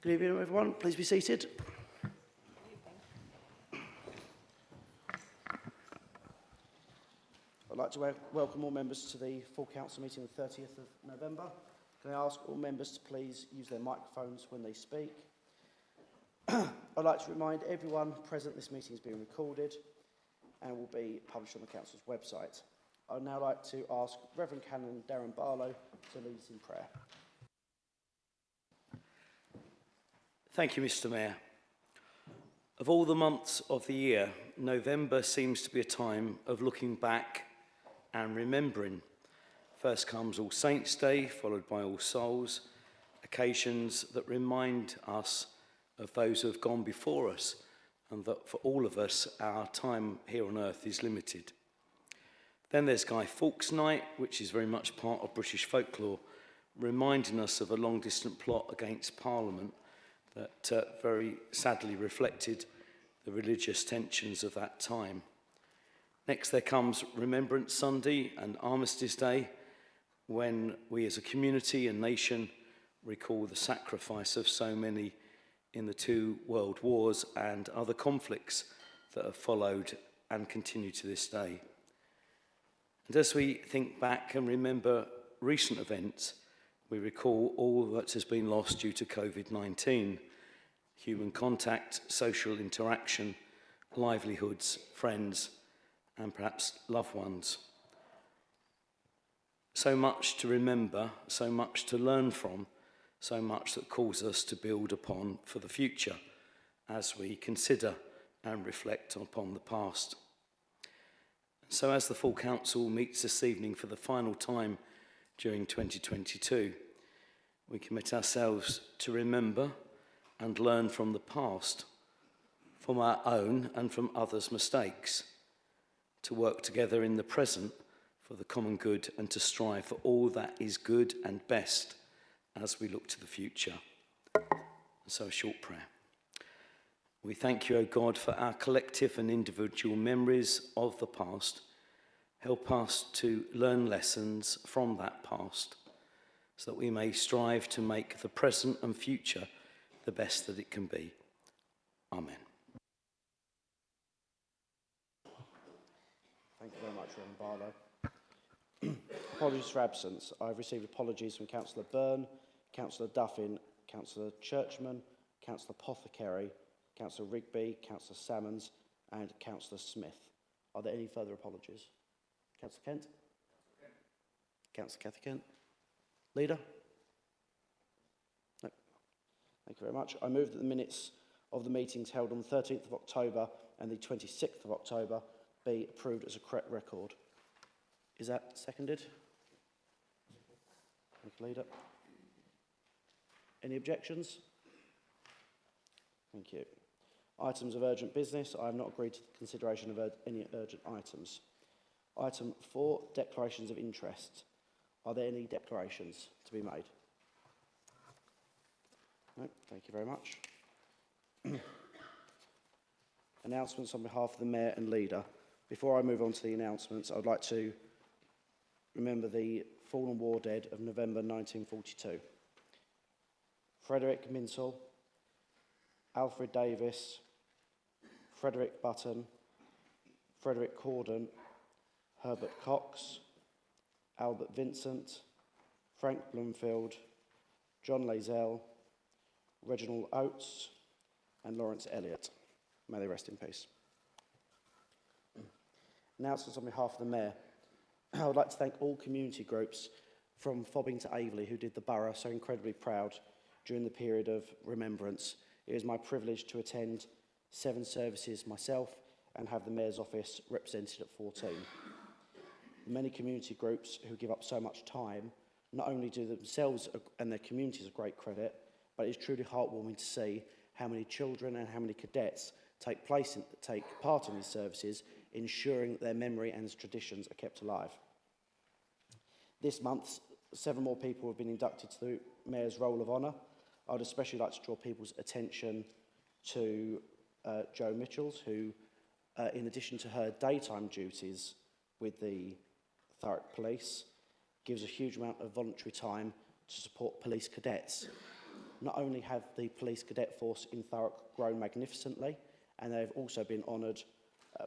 Good evening, everyone. Please be seated. I'd like to welcome all members to the full council meeting on the 30th of November. Can I ask all members to please use their microphones when they speak? I'd like to remind everyone present this meeting is being recorded and will be published on the council's website. I'd now like to ask Reverend Canon Darren Barlow to lead us in prayer. Thank you, Mr. Mayor. Of all the months of the year, November seems to be a time of looking back and remembering. First comes All Saints' Day, followed by All Souls, occasions that remind us of those who have gone before us, and that for all of us, our time here on earth is limited. Then there's Guy Fawkes Night, which is very much part of British folklore, reminding us of a long-distant plot against Parliament that very sadly reflected the religious tensions of that time. Next there comes Remembrance Sunday and Armistice Day, when we as a community and nation recall the sacrifice of so many in the 2 world wars and other conflicts that have followed and continue to this day. And as we think back and remember recent events, we recall all that has been lost due to COVID-19, human contact, social interaction, livelihoods, friends, and perhaps loved ones. So much to remember, so much to learn from, so much that calls us to build upon for the future as we consider and reflect upon the past. So as the full council meets this evening for the final time during 2022, we commit ourselves to remember and learn from the past, from our own and from others' mistakes, to work together in the present for the common good and to strive for all that is good and best as we look to the future. So a short prayer. We thank you, O God, for our collective and individual memories of the past. Help us to learn lessons from that past so that we may strive to make the present and future the best that it can be. Amen. Thank you very much, Reverend Barlow. Apologies for absence. I've received apologies from Councillor Byrne, Councillor Duffin, Councillor Churchman, Councillor Pothecary, Councillor Rigby, Councillor Salmons and Councillor Smith. Are there any further apologies? Councillor Kent? Councillor Cathy Kent? Leader? No. Thank you very much. I move that the minutes of the meetings held on the 13th of October and the 26th of October be approved as a correct record. Is that seconded? Thank you, Leader. Any objections? Thank you. Items of urgent business. I have not agreed to the consideration of any urgent items. Item 4, declarations of interest. Are there any declarations to be made? No, thank you very much. Announcements on behalf of the Mayor and Leader. Before I move on to the announcements, I would like to remember the fallen war dead of November 1942. Frederick Minsell, Alfred Davis, Frederick Button, Frederick Corden, Herbert Cox, Albert Vincent, Frank Bloomfield, John Lazell, Reginald Oates, and Lawrence Elliott. May they rest in peace. Announcements on behalf of the Mayor. I would like to thank all community groups from Fobbing to Aveley who did the borough so incredibly proud during the period of remembrance. It is my privilege to attend 7 services myself and have the Mayor's office represented at 14. Many community groups who give up so much time not only do themselves and their communities a great credit, but it is truly heartwarming to see how many children and how many cadets take part in these services, ensuring that their memory and traditions are kept alive. This month, 7 more people have been inducted to the Mayor's Roll of Honour. I would especially like to draw people's attention to Jo Mitchells, who, in addition to her daytime duties with the Thurrock Police, gives a huge amount of voluntary time to support police cadets. Not only have the police cadet force in Thurrock grown magnificently, and they've also been honoured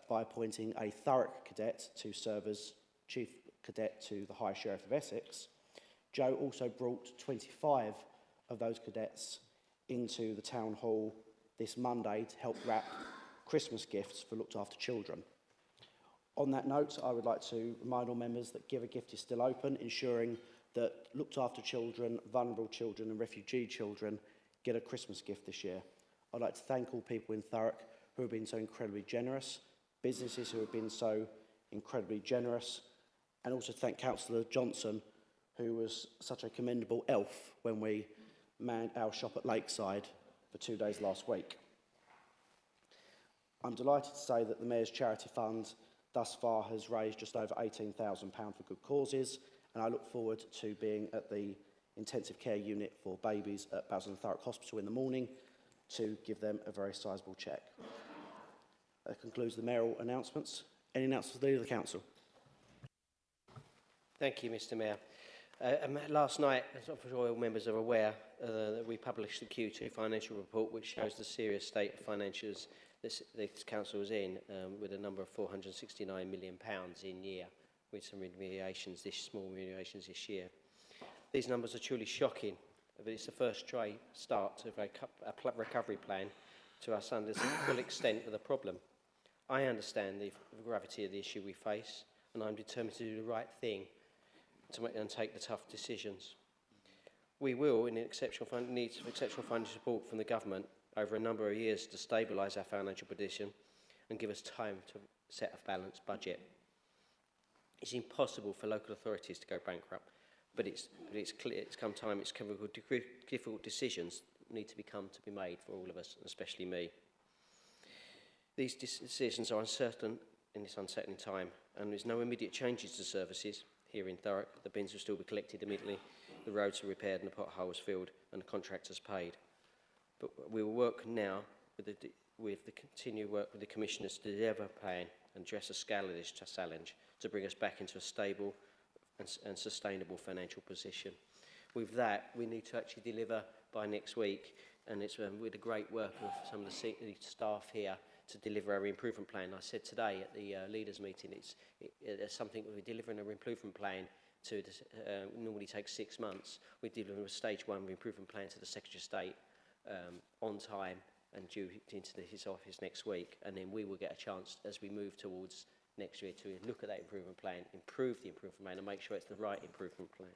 by appointing a Thurrock cadet to serve as Chief Cadet to the High Sheriff of Essex, Joe also brought 25 of those cadets into the Town Hall this Monday to help wrap Christmas gifts for looked after children. On that note, I would like to remind all members that Give a Gift is still open, ensuring that looked after children, vulnerable children and refugee children get a Christmas gift this year. I'd like to thank all people in Thurrock who have been so incredibly generous, businesses who have been so incredibly generous, and also thank Councillor Johnson, who was such a commendable elf when we manned our shop at Lakeside for 2 days last week. I'm delighted to say that the Mayor's Charity Fund thus far has raised just over £18,000 for good causes, and I look forward to being at the intensive care unit for babies at Basildon Thurrock Hospital in the morning to give them a very sizable cheque. That concludes the mayoral announcements. Any announcements to the Leader of the Council? Thank you, Mr Mayor. Last night, as I'm sure all members are aware, that we published the Q2 financial report, which shows the serious state of financials this council is in, with a number of £469 million in year, with some small remediations this year. These numbers are truly shocking, but it's the first start of a recovery plan to us under the full extent of the problem. I understand the gravity of the issue we face, and I'm determined to do the right thing and take the tough decisions. We will, in exceptional needs of exceptional financial support from the government over a number of years to stabilise our financial position and give us time to set a balanced budget. It's impossible for local authorities to go bankrupt, but it's clear it's come time. It's come difficult decisions need to be made for all of us, especially me. These decisions are uncertain in this uncertain time, and there's no immediate changes to services here in Thurrock. The bins will still be collected immediately, the roads are repaired and the potholes filled and the contractors paid. But we will work now with the continued work with the commissioners to deliver a plan and address the scale of this challenge to bring us back into a stable and sustainable financial position. With that, we need to actually deliver by next week, and it's with the great work of some of the staff here to deliver our improvement plan. I said today at the leaders meeting, it's something we're delivering an improvement plan to. Normally takes 6 months. We're delivering a stage 1 improvement plan to the Secretary of State on time and due into his office next week, and then we will get a chance as we move towards next year to look at that improvement plan, improve the improvement plan, and make sure it's the right improvement plan.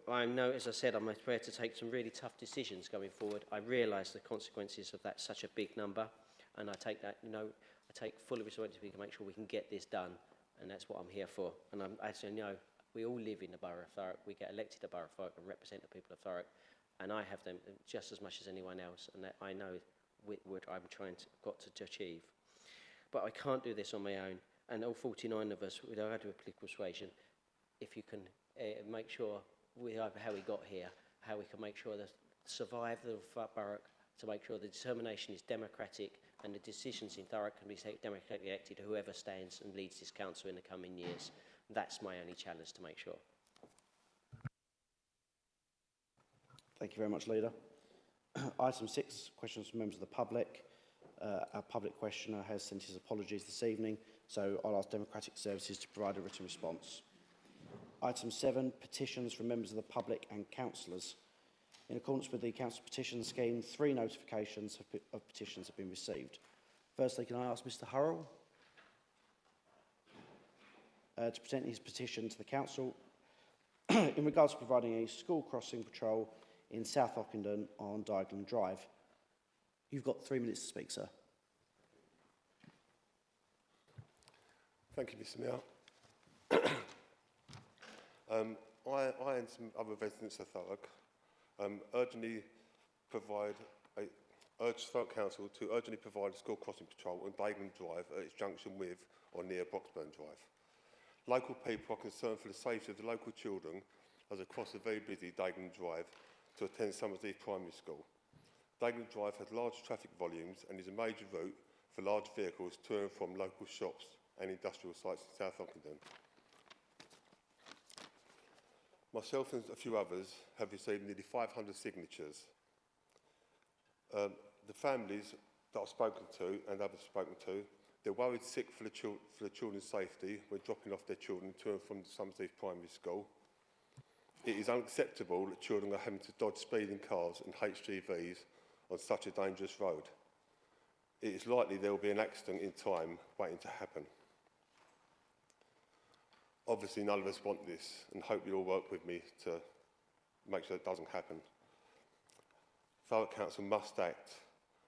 I know, as I said, I'm prepared to take some really tough decisions going forward. I realise the consequences of that such a big number, and I take that, I take full responsibility to make sure we can get this done, and that's what I'm here for. And as you know, we all live in the Borough of Thurrock. We get elected to Borough of Thurrock and represent the people of Thurrock, and I have them just as much as anyone else, and that I know what I'm got to achieve. But I can't do this on my own, and all 49 of us, with our political persuasion, if you can make sure how we got here, how we can make sure that survival of Thurrock, to make sure the determination is democratic and the decisions in Thurrock can be democratically elected to whoever stands and leads this council in the coming years. That's my only challenge, to make sure. Thank you very much, Leader. Item 6, questions from members of the public. Our public questioner has sent his apologies this evening, so I'll ask Democratic Services to provide a written response. Item 7, petitions from members of the public and councillors. In accordance with the Council Petition Scheme, 3 notifications of petitions have been received. Firstly, can I ask Mr Hurrell to present his petition to the Council in regards to providing a school crossing patrol in South Ockenden on Diagon Drive. You've got 3 minutes to speak, sir. Thank you, Mr Mayor. I and some other residents of Thurrock urge Thurrock Council to urgently provide a school crossing patrol on Diagon Drive at its junction with or near Broxburn Drive. Local people are concerned for the safety of the local children as they cross the very busy Diagon Drive to attend Summersleaf Primary School. Diagon Drive has large traffic volumes and is a major route for large vehicles to and from local shops and industrial sites in South Ockenden. Myself and a few others have received nearly 500 signatures The families that I've spoken to and others have spoken to, they're worried sick for the children's safety when dropping off their children to and from Somersheath Primary School. It is unacceptable that children are having to dodge speeding cars and HGVs on such a dangerous road. It is likely there will be an accident in time waiting to happen. Obviously, none of us want this, and hope you'll all work with me to make sure it doesn't happen. Thurrock Council must act.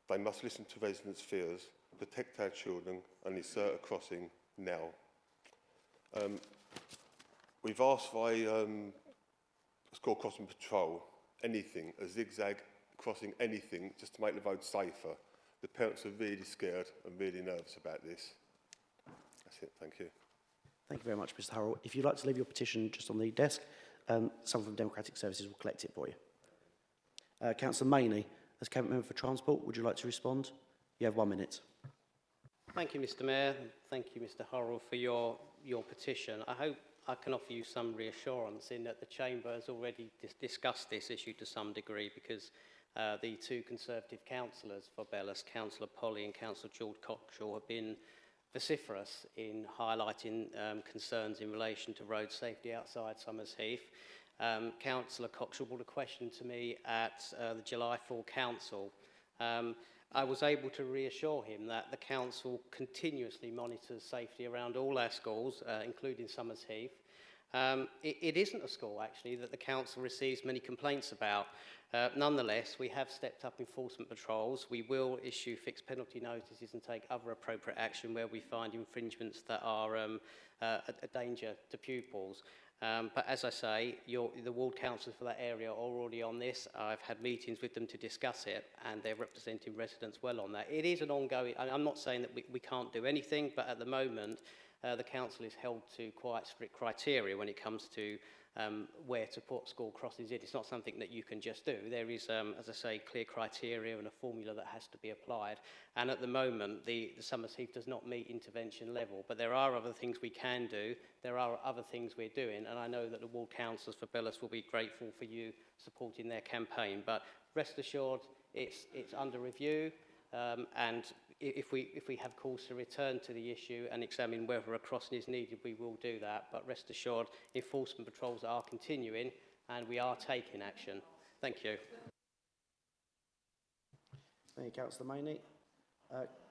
They must listen to residents' fears, protect our children, and insert a crossing now. We've asked for a school crossing patrol, anything, a zigzag crossing, anything, just to make the road safer. The parents are really scared and really nervous about this. That's it, thank you. Thank you very much, Mr Hurrell. If you'd like to leave your petition just on the desk, someone from Democratic Services will collect it for you. Councillor Maney, as Cabinet Member for Transport, would you like to respond? You have 1 minute. Thank you, Mr Mayor. Thank you, Mr Hurrell, for your petition. I hope I can offer you some reassurance in that the Chamber has already discussed this issue to some degree, because the two Conservative councillors for Bellas, Councillor Polly and Councillor George Cockshaw, have been vociferous in highlighting concerns in relation to road safety outside Somersheath. Councillor Cockshaw brought a question to me at the July 4 Council. I was able to reassure him that the Council continuously monitors safety around all our schools, including Somersheath. It isn't a school, actually, that the Council receives many complaints about. Nonetheless, we have stepped up enforcement patrols. We will issue fixed penalty notices and take other appropriate action where we find infringements that are a danger to pupils. But as I say, the ward councillors for that area are already on this. I've had meetings with them to discuss it, and they're representing residents well on that. It is an ongoing, I'm not saying that we can't do anything, but at the moment, the council is held to quite strict criteria when it comes to where to put school crossings in. It's not something that you can just do. There is, as I say, clear criteria and a formula that has to be applied. And at the moment, the Somersheath does not meet intervention level. But there are other things we can do. There are other things we're doing. And I know that the ward councillors for Bellas will be grateful for you supporting their campaign. But rest assured, it's under review. And if we have cause to return to the issue and examine whether a crossing is needed, we will do that. But rest assured, enforcement patrols are continuing and we are taking action. Thank you. Thank you, Councillor Maney.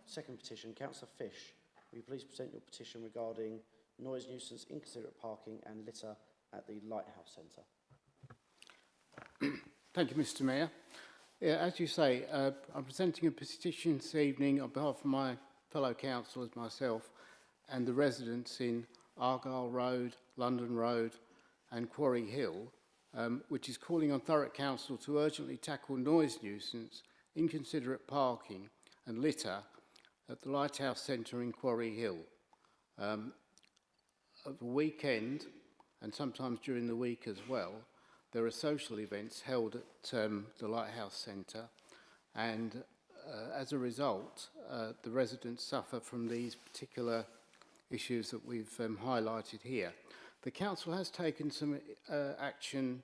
Second petition, Councillor Fish. Will you please present your petition regarding noise nuisance, inconsiderate parking and litter at the Lighthouse Centre? Thank you, Mr Mayor. Yeah, as you say, I'm presenting a petition this evening on behalf of my fellow councillors, myself, and the residents in Argyle Road, London Road and Quarry Hill, which is calling on Thurrock Council to urgently tackle noise nuisance, inconsiderate parking and litter at the Lighthouse Centre in Quarry Hill. At the weekend, and sometimes during the week as well, there are social events held at the Lighthouse Centre, and as a result, the residents suffer from these particular issues that we've highlighted here. The Council has taken some action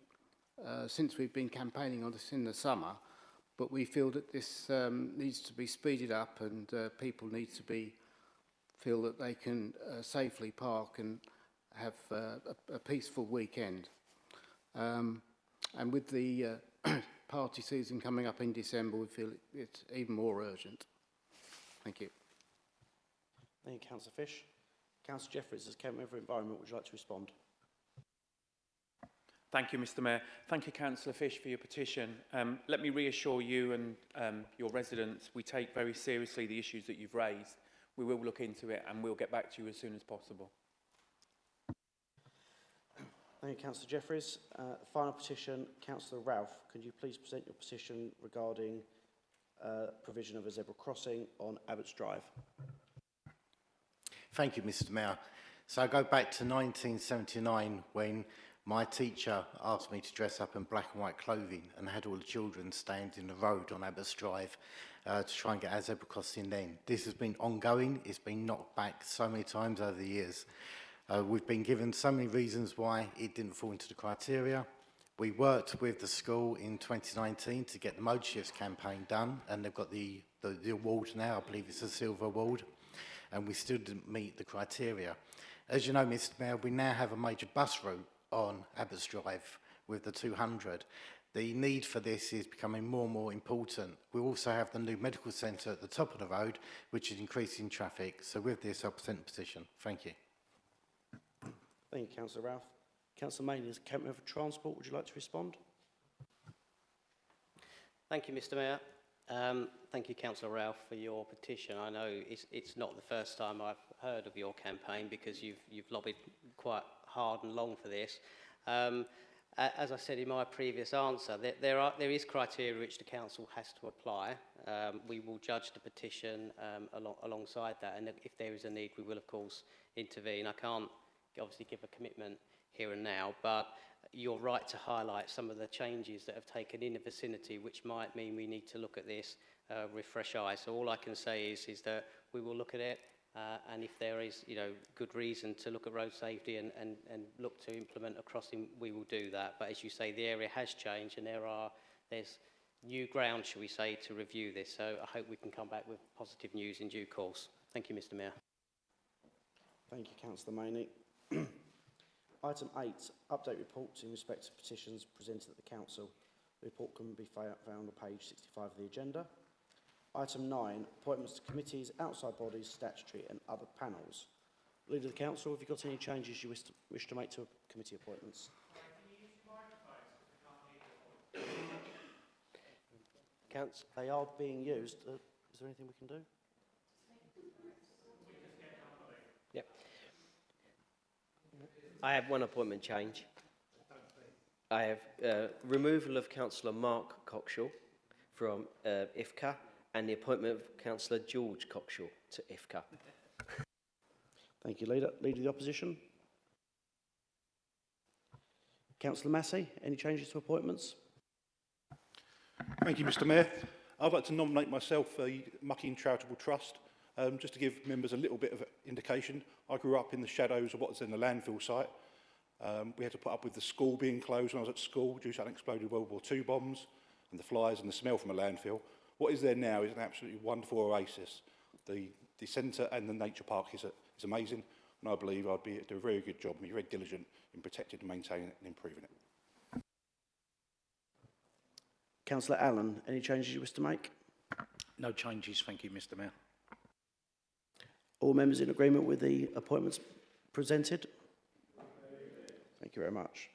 since we've been campaigning on this in the summer, but we feel that this needs to be speeded up, and people need to feel that they can safely park and have a peaceful weekend. And with the party season coming up in December, we feel it's even more urgent. Thank you. Thank you, Councillor Fish. Councillor Jeffries, as Cabinet Member for Environment, would you like to respond? Thank you, Mr Mayor. Thank you, Councillor Fish, for your petition. Let me reassure you and your residents, we take very seriously the issues that you've raised. We will look into it and we'll get back to you as soon as possible. Thank you, Councillor Jeffries. Final petition, Councillor Ralph. Could you please present your petition regarding provision of a zebra crossing on Abbots Drive? Thank you, Mr Mayor. So I go back to 1979 when my teacher asked me to dress up in black and white clothing and had all the children stand in the road on Abbots Drive to try and get our zebra crossing then. This has been ongoing. It's been knocked back so many times over the years. We've been given so many reasons why it didn't fall into the criteria. We worked with the school in 2019 to get the Mode Shifts campaign done, and they've got the award now. I believe it's a silver award, and we still didn't meet the criteria. As you know, Mr. Mayor, we now have a major bus route on Abbots Drive with the 200. The need for this is becoming more and more important. We also have the new medical centre at the top of the road, which is increasing traffic. So with this, I'll present the petition. Thank you. Thank you, Councillor Ralph. Councillor Maney, as Cabinet for Transport, would you like to respond? Thank you, Mr. Mayor. Thank you, Councillor Ralph, for your petition. I know it's not the first time I've heard of your campaign because you've lobbied quite hard and long for this. As I said in my previous answer, there is criteria which the council has to apply. We will judge the petition alongside that, and if there is a need, we will of course intervene. I can't obviously give a commitment here and now, but you're right to highlight some of the changes that have taken in the vicinity, which might mean we need to look at this with fresh eyes. So all I can say is that we will look at it, and if there is, good reason to look at road safety and look to implement a crossing, we will do that. But as you say, the area has changed, and there's new ground, shall we say, to review this. So I hope we can come back with positive news in due course. Thank you, Mr. Mayor. Thank you, Councillor Maney. Item 8, update reports in respect to petitions presented at the Council. The report can be found on page 65 of the agenda. Item 9, appointments to committees, outside bodies, statutory and other panels. Leader of the Council, have you got any changes you wish to make to committee appointments? They are being used. Is there anything we can do? Yep. I have one appointment change. I have removal of Councillor Mark Cockshaw from IFCA and the appointment of Councillor George Cockshaw to IFCA. Thank you, Leader. Leader of the Opposition. Councillor Massey, any changes to appointments? Thank you, Mr. Mayor. I'd like to nominate myself for the Mucking Charitable Trust. Just to give members a little bit of indication, I grew up in the shadows of what's in the landfill site. We had to put up with the school being closed when I was at school due to unexploded World War II bombs and the flies and the smell from a landfill. What is there now is an absolutely wonderful oasis. The centre and the nature park is amazing, and I believe I'd do a very good job and be very diligent in protecting and maintaining it and improving it. Councillor Allen, any changes you wish to make? No changes, thank you, Mr. Mayor. All members in agreement with the appointments presented? Thank you very much.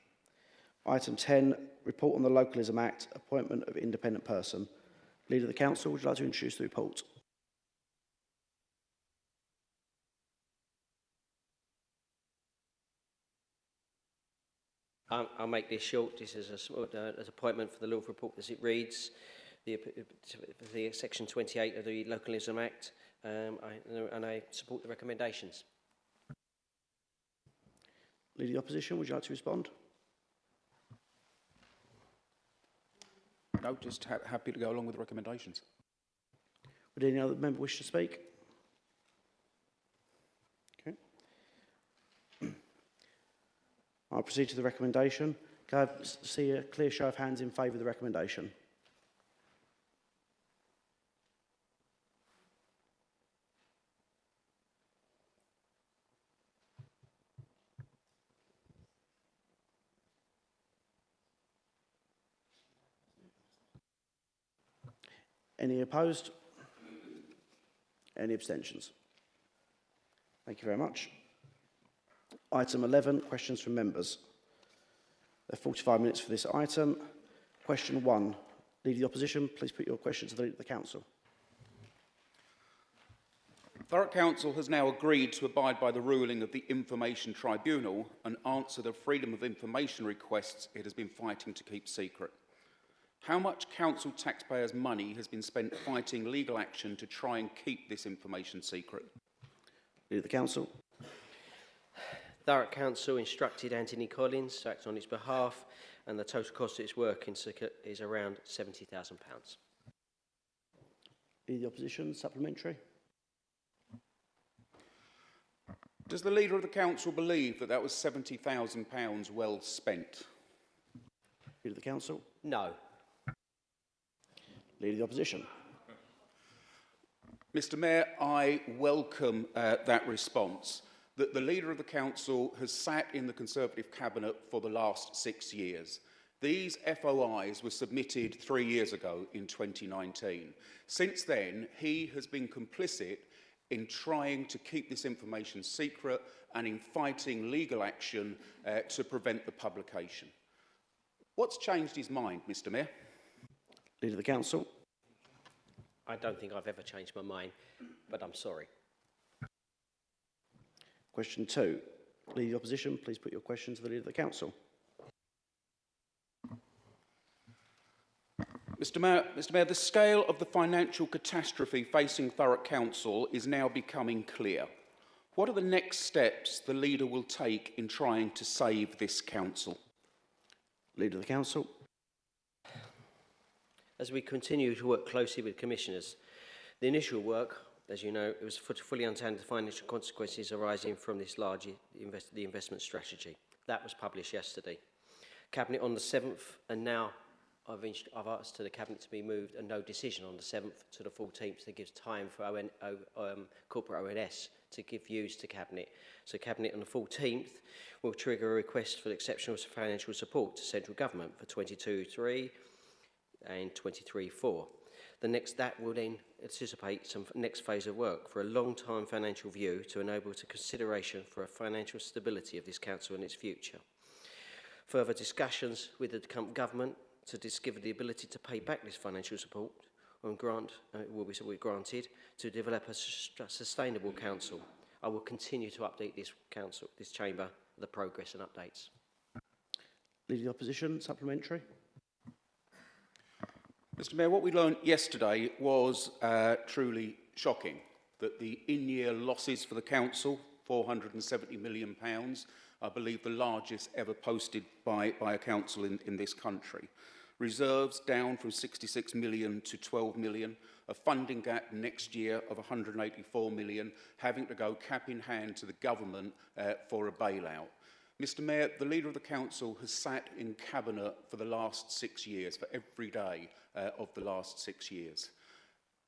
Item 10, report on the Localism Act, appointment of independent person. Leader of the Council, would you like to introduce the report? I'll make this short. This is an appointment for the Law Report as it reads. The Section 28 of the Localism Act, and I support the recommendations. Leader of the Opposition, would you like to respond? No, just happy to go along with the recommendations. Would any other member wish to speak? Okay. I'll proceed to the recommendation. Can I see a clear show of hands in favour of the recommendation? Any opposed? Any abstentions? Thank you very much. Item 11, questions from members. There are 45 minutes for this item. Question 1. Leader of the Opposition, please put your question to the Leader of the Council. Thurrock Council has now agreed to abide by the ruling of the Information Tribunal and answer the freedom of information requests it has been fighting to keep secret. How much council taxpayers' money has been spent fighting legal action to try and keep this information secret? Leader of the Council. Thurrock Council instructed Anthony Collins to act on its behalf, and the total cost of its work is around £70,000. Leader of the Opposition, supplementary. Does the Leader of the Council believe that that was £70,000 well spent? Leader of the Council. No. Leader of the Opposition. Mr Mayor, I welcome that response, that the Leader of the Council has sat in the Conservative Cabinet for the last 6 years. These FOIs were submitted 3 years ago in 2019. Since then, he has been complicit in trying to keep this information secret and in fighting legal action to prevent the publication. What's changed his mind, Mr Mayor? Leader of the Council. I don't think I've ever changed my mind, but I'm sorry. Question 2. Leader of the Opposition, please put your question to the Leader of the Council. Mr Mayor, the scale of the financial catastrophe facing Thurrock Council is now becoming clear. What are the next steps the Leader will take in trying to save this council? Leader of the Council. As we continue to work closely with commissioners, the initial work, as you know, it was to fully understand the financial consequences arising from this large investment strategy. That was published yesterday. Cabinet on the 7th, and now I've asked to the Cabinet to be moved a no decision on the 7th to the 14th to give time for corporate ONS to give views to Cabinet. So Cabinet on the 14th will trigger a request for exceptional financial support to central government for 22-3 and 23-4. That will then anticipate some next phase of work for a long-time financial view to enable to consideration for a financial stability of this council and its future. Further discussions with the government to discover the ability to pay back this financial support and will be granted to develop a sustainable council. I will continue to update this chamber, the progress and updates. Leader of the Opposition, supplementary. Mr Mayor, what we learned yesterday was truly shocking, that the in-year losses for the council, £470 million, I believe the largest ever posted by a council in this country. Reserves down from 66 million to 12 million, a funding gap next year of 184 million, having to go cap in hand to the government for a bailout. Mr Mayor, the Leader of the Council has sat in Cabinet for the last 6 years, for every day of the last 6 years.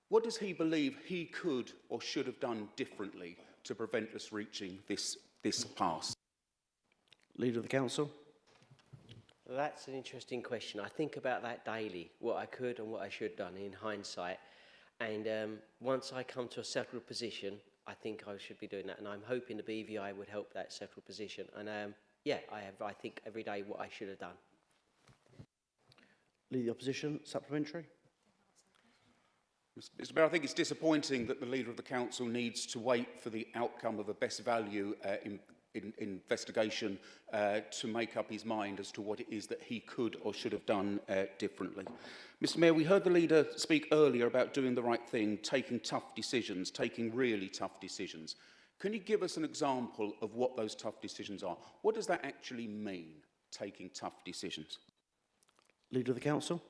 What does he believe he could or should have done differently to prevent us reaching this pass? Leader of the Council. That's an interesting question. I think about that daily, what I could and what I should have done in hindsight. And once I come to a settled position, I think I should be doing that. And I'm hoping the BVI would help that settled position. And yeah, I think every day what I should have done. Leader of the Opposition, supplementary. Mr Mayor, I think it's disappointing that the Leader of the Council needs to wait for the outcome of a best value investigation to make up his mind as to what it is that he could or should have done differently. Mr Mayor, we heard the Leader speak earlier about doing the right thing, taking tough decisions, taking really tough decisions. Can you give us an example of what those tough decisions are? What does that actually mean, taking tough decisions? Leader of the Council.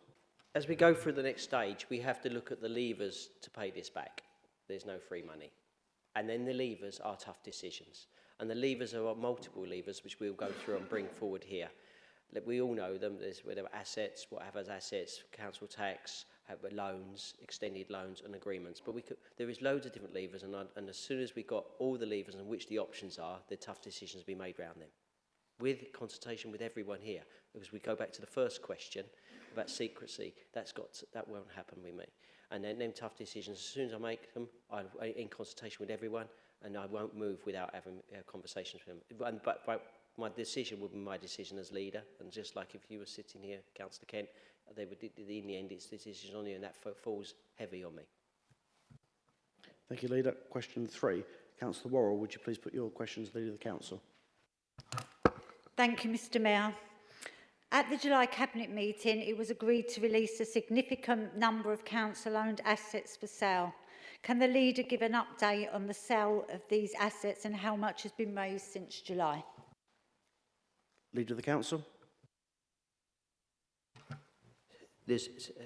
As we go through the next stage, we have to look at the levers to pay this back. There's no free money. And then the levers are tough decisions. And the levers are multiple levers, which we'll go through and bring forward here. We all know them. There's whether assets, what have as assets, council tax, loans, extended loans and agreements. But there is loads of different levers, and as soon as we got all the levers and which the options are, the tough decisions will be made around them. With consultation with everyone here, because we go back to the first question about secrecy, that won't happen with me. And then them tough decisions, as soon as I make them, I'm in consultation with everyone, and I won't move without having conversations with them. But my decision will be my decision as leader, and just like if you were sitting here, Councillor Kent, they would, in the end, it's the decision on you, and that falls heavy on me. Thank you, Leader. Question 3. Councillor Worrell, would you please put your questions to the Leader of the Council? Thank you, Mr Mayor. At the July Cabinet meeting, it was agreed to release a significant number of council-owned assets for sale. Can the Leader give an update on the sale of these assets and how much has been raised since July? Leader of the Council.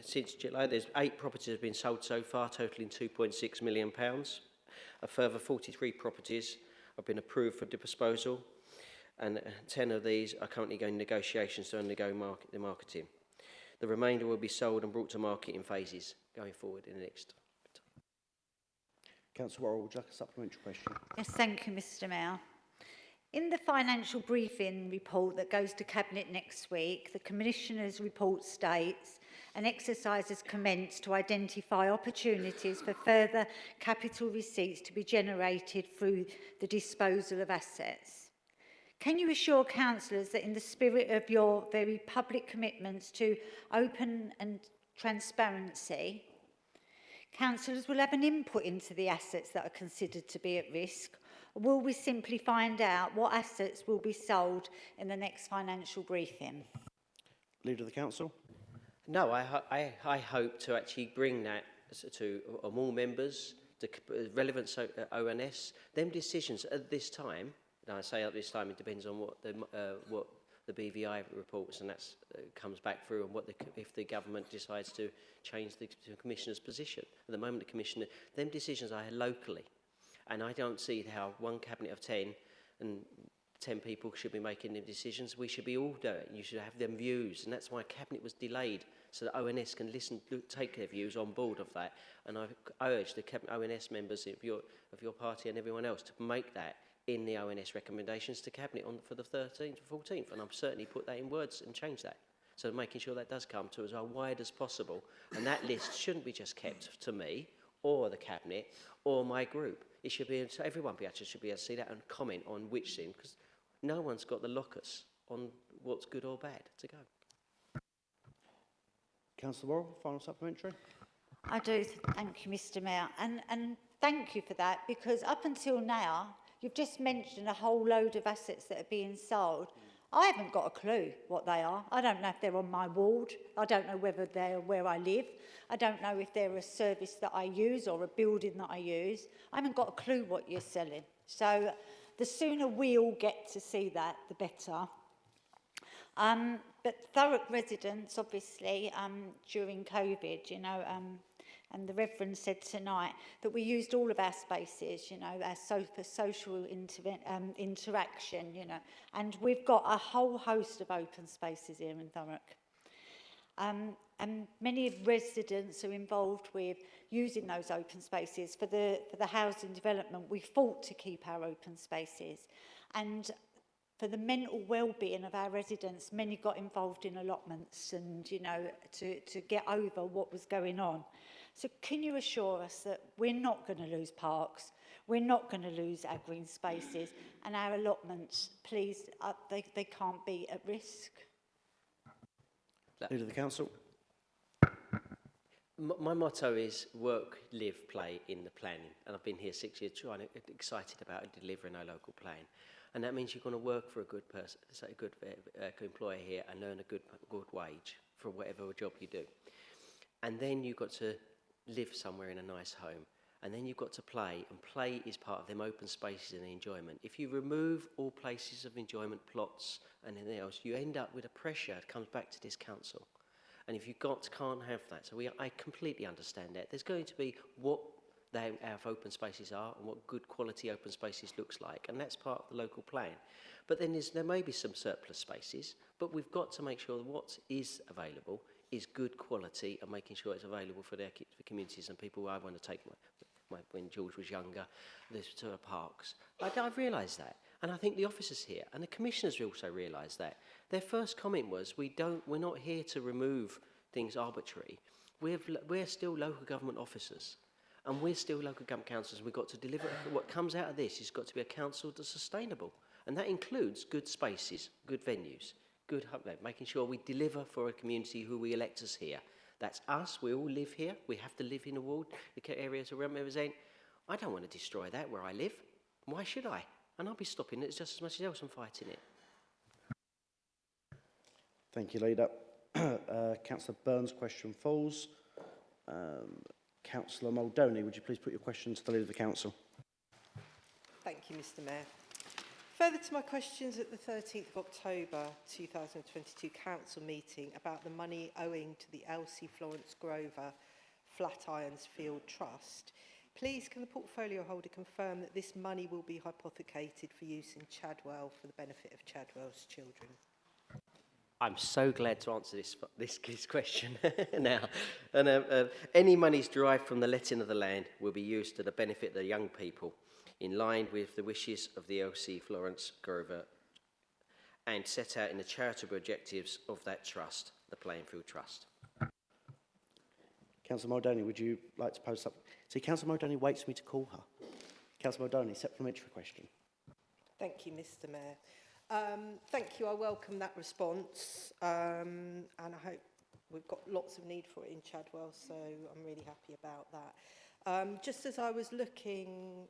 Since July, there's 8 properties have been sold so far, totalling £2.6 million. A further 43 properties have been approved for disposal. and 10 of these are currently going negotiations to undergo marketing. The remainder will be sold and brought to market in phases going forward in the next. Councillor Worrell, would you like a supplementary question? Yes, thank you, Mr Mayor. In the financial briefing report that goes to Cabinet next week, the Commissioner's report states an exercise has commenced to identify opportunities for further capital receipts to be generated through the disposal of assets. Can you assure councillors that in the spirit of your very public commitments to open and transparency, councillors will have an input into the assets that are considered to be at risk? Or will we simply find out what assets will be sold in the next financial briefing? Leader of the Council. No, I hope to actually bring that to all members, the relevant ONS. Them decisions at this time, and I say at this time, it depends on what the BVI reports and that comes back through, and what if the government decides to change the Commissioner's position. At the moment, the Commissioner, them decisions are locally, and I don't see how one cabinet of 10 and 10 people should be making them decisions. We should be all doing it. You should have them views, and that's why cabinet was delayed, so that ONS can listen, take their views on board of that. And I urge the ONS members of your party and everyone else to make that in the ONS recommendations to cabinet for the 13th or 14th, and I've certainly put that in words and changed that. So making sure that does come to as wide as possible, and that list shouldn't be just kept to me or the cabinet or my group. It should be everyone should be able to see that and comment on which thing, because no one's got the locus on what's good or bad to go. Councillor Worrell, final supplementary. I do, thank you, Mr Mayor, and thank you for that, because up until now, you've just mentioned a whole load of assets that are being sold. I haven't got a clue what they are. I don't know if they're on my ward. I don't know whether they're where I live. I don't know if they're a service that I use or a building that I use. I haven't got a clue what you're selling. So the sooner we all get to see that, the better. But Thurrock residents, obviously, during COVID, you know, and the Reverend said tonight that we used all of our spaces, you know, for social interaction, you know, and we've got a whole host of open spaces here in Thurrock. And many residents are involved with using those open spaces for the housing development. We fought to keep our open spaces, and for the mental well-being of our residents, many got involved in allotments and, you know, to get over what was going on. So can you assure us that we're not going to lose parks, we're not going to lose our green spaces, and our allotments, please, they can't be at risk? Leader of the Council. My motto is work, live, play in the planning, and I've been here 6 years excited about delivering our local plan. And that means you're going to work for a good person, a good employer here, and earn a good wage for whatever job you do. And then you've got to live somewhere in a nice home. And then you've got to play, and play is part of them open spaces and enjoyment. If you remove all places of enjoyment, plots and anything else, you end up with a pressure that comes back to this council. And if you can't have that, so I completely understand that. There's going to be what our open spaces are and what good quality open spaces looks like, and that's part of the local plan. But then there may be some surplus spaces, but we've got to make sure that what is available is good quality and making sure it's available for their communities and people. I want to take when George was younger, there's sort of parks. I've realised that, and I think the officers here and the commissioners also realised that. Their first comment was, we're not here to remove things arbitrary. We're still local government officers. And we're still local government councillors. We've got to deliver. What comes out of this has got to be a council that's sustainable. And that includes good spaces, good venues, good making sure we deliver for a community who we elect us here. That's us. We all live here. We have to live in the ward, the areas around me. I don't want to destroy that where I live. Why should I? And I'll be stopping it just as much as else and fighting it. Thank you, Leader. Councillor Burns' question falls. Councillor Muldowney, would you please put your question to the Leader of the Council? Thank you, Mr Mayor. Further to my questions at the 13th of October 2022 Council meeting about the money owing to the Elsie Florence Grover Flatirons Field Trust, Please can the portfolio holder confirm that this money will be hypothecated for use in Chadwell for the benefit of Chadwell's children? I'm so glad to answer this question now. And any monies derived from the letting of the land will be used to the benefit of the young people, in line with the wishes of the LC Florence Grover and set out in the charitable objectives of that trust, the Plainfield Trust. Councillor Muldowney, would you like to pose something? See, Councillor Muldowney waits for me to call her. Councillor Muldowney, supplementary question. Thank you, Mr Mayor. Thank you, I welcome that response, and I hope we've got lots of need for it in Chadwell, so I'm really happy about that. Just as I was looking,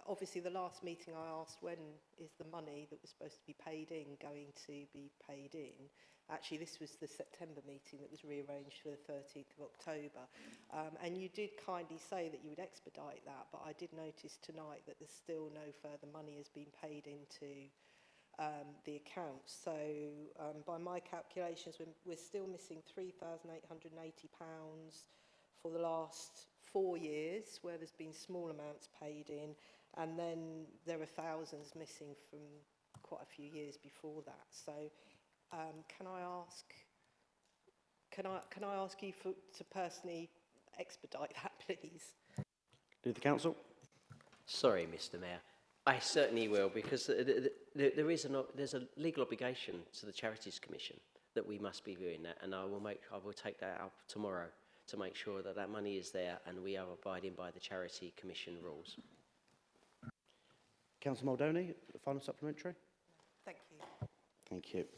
obviously the last meeting I asked when is the money that was supposed to be paid in going to be paid in. Actually, this was the September meeting that was rearranged for the 13th of October. And you did kindly say that you would expedite that, but I did notice tonight that there's still no further money has been paid into the account. So by my calculations, we're still missing £3,880 for the last 4 years, where there's been small amounts paid in, and then there are thousands missing from quite a few years before that. So can I ask you to personally expedite that, please? Do the council? Sorry, Mr Mayor. I certainly will, because there's a legal obligation to the Charities Commission that we must be doing that, and I will take that up tomorrow to make sure that that money is there and we are abiding by the Charity Commission rules. Councillor Muldowney, final supplementary. Thank you. Thank you.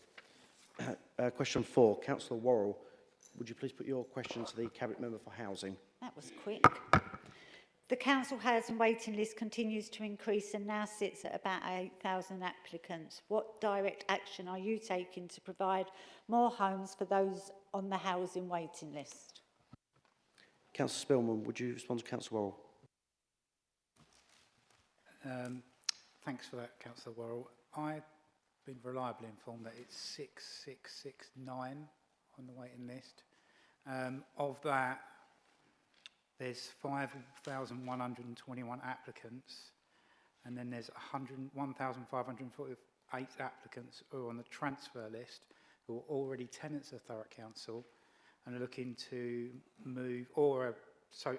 Question 4, Councillor Worrell, would you please put your question to the Cabinet Member for Housing? That was quick. The council housing waiting list continues to increase and now sits at about 8,000 applicants. What direct action are you taking to provide more homes for those on the housing waiting list? Councillor Spillman, would you respond to Councillor Worrell? Thanks for that, Councillor Worrell. I've been reliably informed that it's 6669 on the waiting list. Of that, there's 5,121 applicants, and then there's 1,548 applicants who are on the transfer list who are already tenants of Thurrock Council and are looking to move, or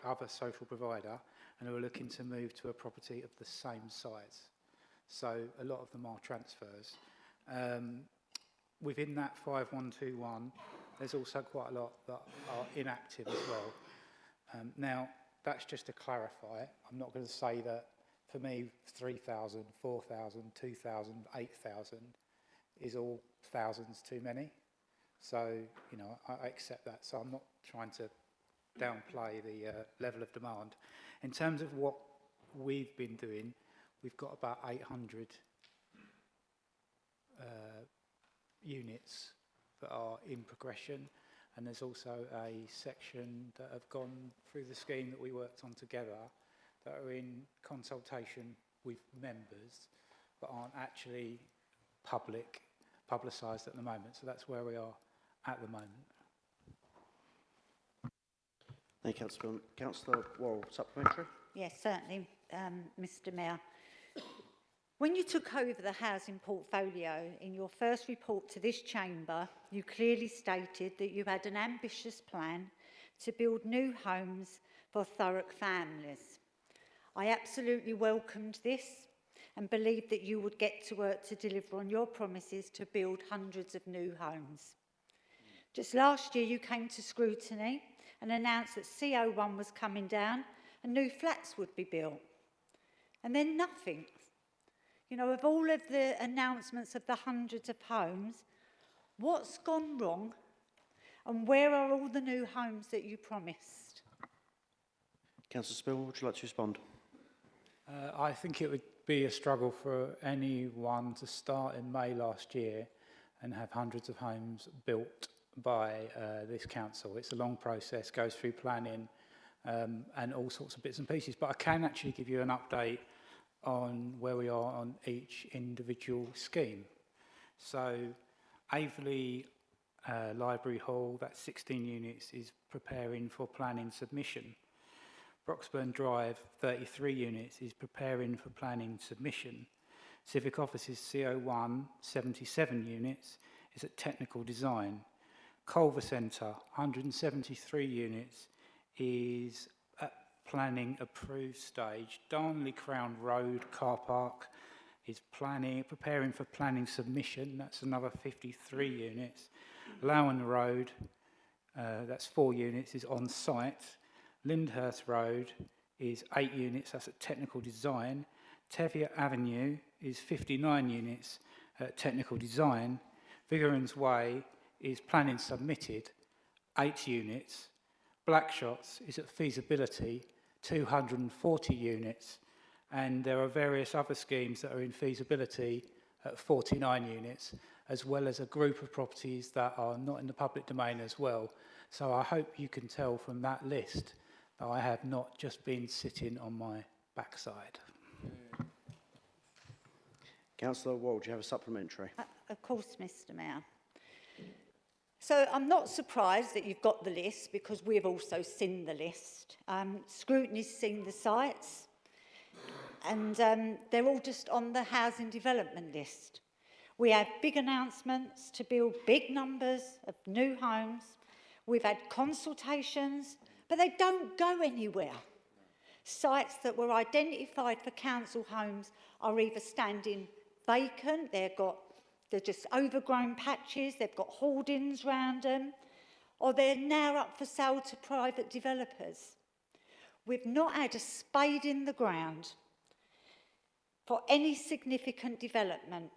other social provider, and who are looking to move to a property of the same size. So a lot of them are transfers. Within that 5121, there's also quite a lot that are inactive as well. Now, that's just to clarify. I'm not going to say that for me 3,000, 4,000, 2,000, 8,000 is all thousands too many. So, you know, I accept that. So I'm not trying to downplay the level of demand. In terms of what we've been doing, we've got about 800 units that are in progression, and there's also a section that have gone through the scheme that we worked on together that are in consultation with members but aren't actually publicised at the moment. So that's where we are at the moment. Thank you, Councillor Spillman. Councillor Worrell, supplementary. Yes, certainly, Mr Mayor. When you took over the housing portfolio, in your first report to this chamber, you clearly stated that you had an ambitious plan to build new homes for Thurrock families. I absolutely welcomed this and believed that you would get to work to deliver on your promises to build hundreds of new homes. Just last year, you came to scrutiny and announced that CO1 was coming down and new flats would be built. And then nothing. You know, of all of the announcements of the hundreds of homes, what's gone wrong and where are all the new homes that you promised? Councillor Spillman, would you like to respond? I think it would be a struggle for anyone to start in May last year and have hundreds of homes built by this council. It's a long process, goes through planning and all sorts of bits and pieces. But I can actually give you an update on where we are on each individual scheme. So Averley Library Hall, that's 16 units, is preparing for planning submission. Broxburn Drive, 33 units, is preparing for planning submission. Civic Offices CO1, 77 units, is at technical design. Culver Centre, 173 units, is at planning approved stage. Darnley Crown Road car park is preparing for planning submission. That's another 53 units. Lowen Road, that's 4 units, is on site. Lyndhurst Road is 8 units, that's at technical design. Teviot Avenue is 59 units at technical design. Vigorans Way is planning submitted, 8 units. Blackshots is at feasibility, 240 units. And there are various other schemes that are in feasibility at 49 units, as well as a group of properties that are not in the public domain as well. So I hope you can tell from that list that I have not just been sitting on my backside. Councillor Ward, do you have a supplementary? Of course, Mr Mayor. So I'm not surprised that you've got the list, because we've also seen the list. Scrutiny's seen the sites, and they're all just on the housing development list. We have big announcements to build big numbers of new homes. We've had consultations, but they don't go anywhere. Sites that were identified for council homes are either standing vacant, they're just overgrown patches, they've got hoardings round them, or they're now up for sale to private developers. We've not had a spade in the ground for any significant development.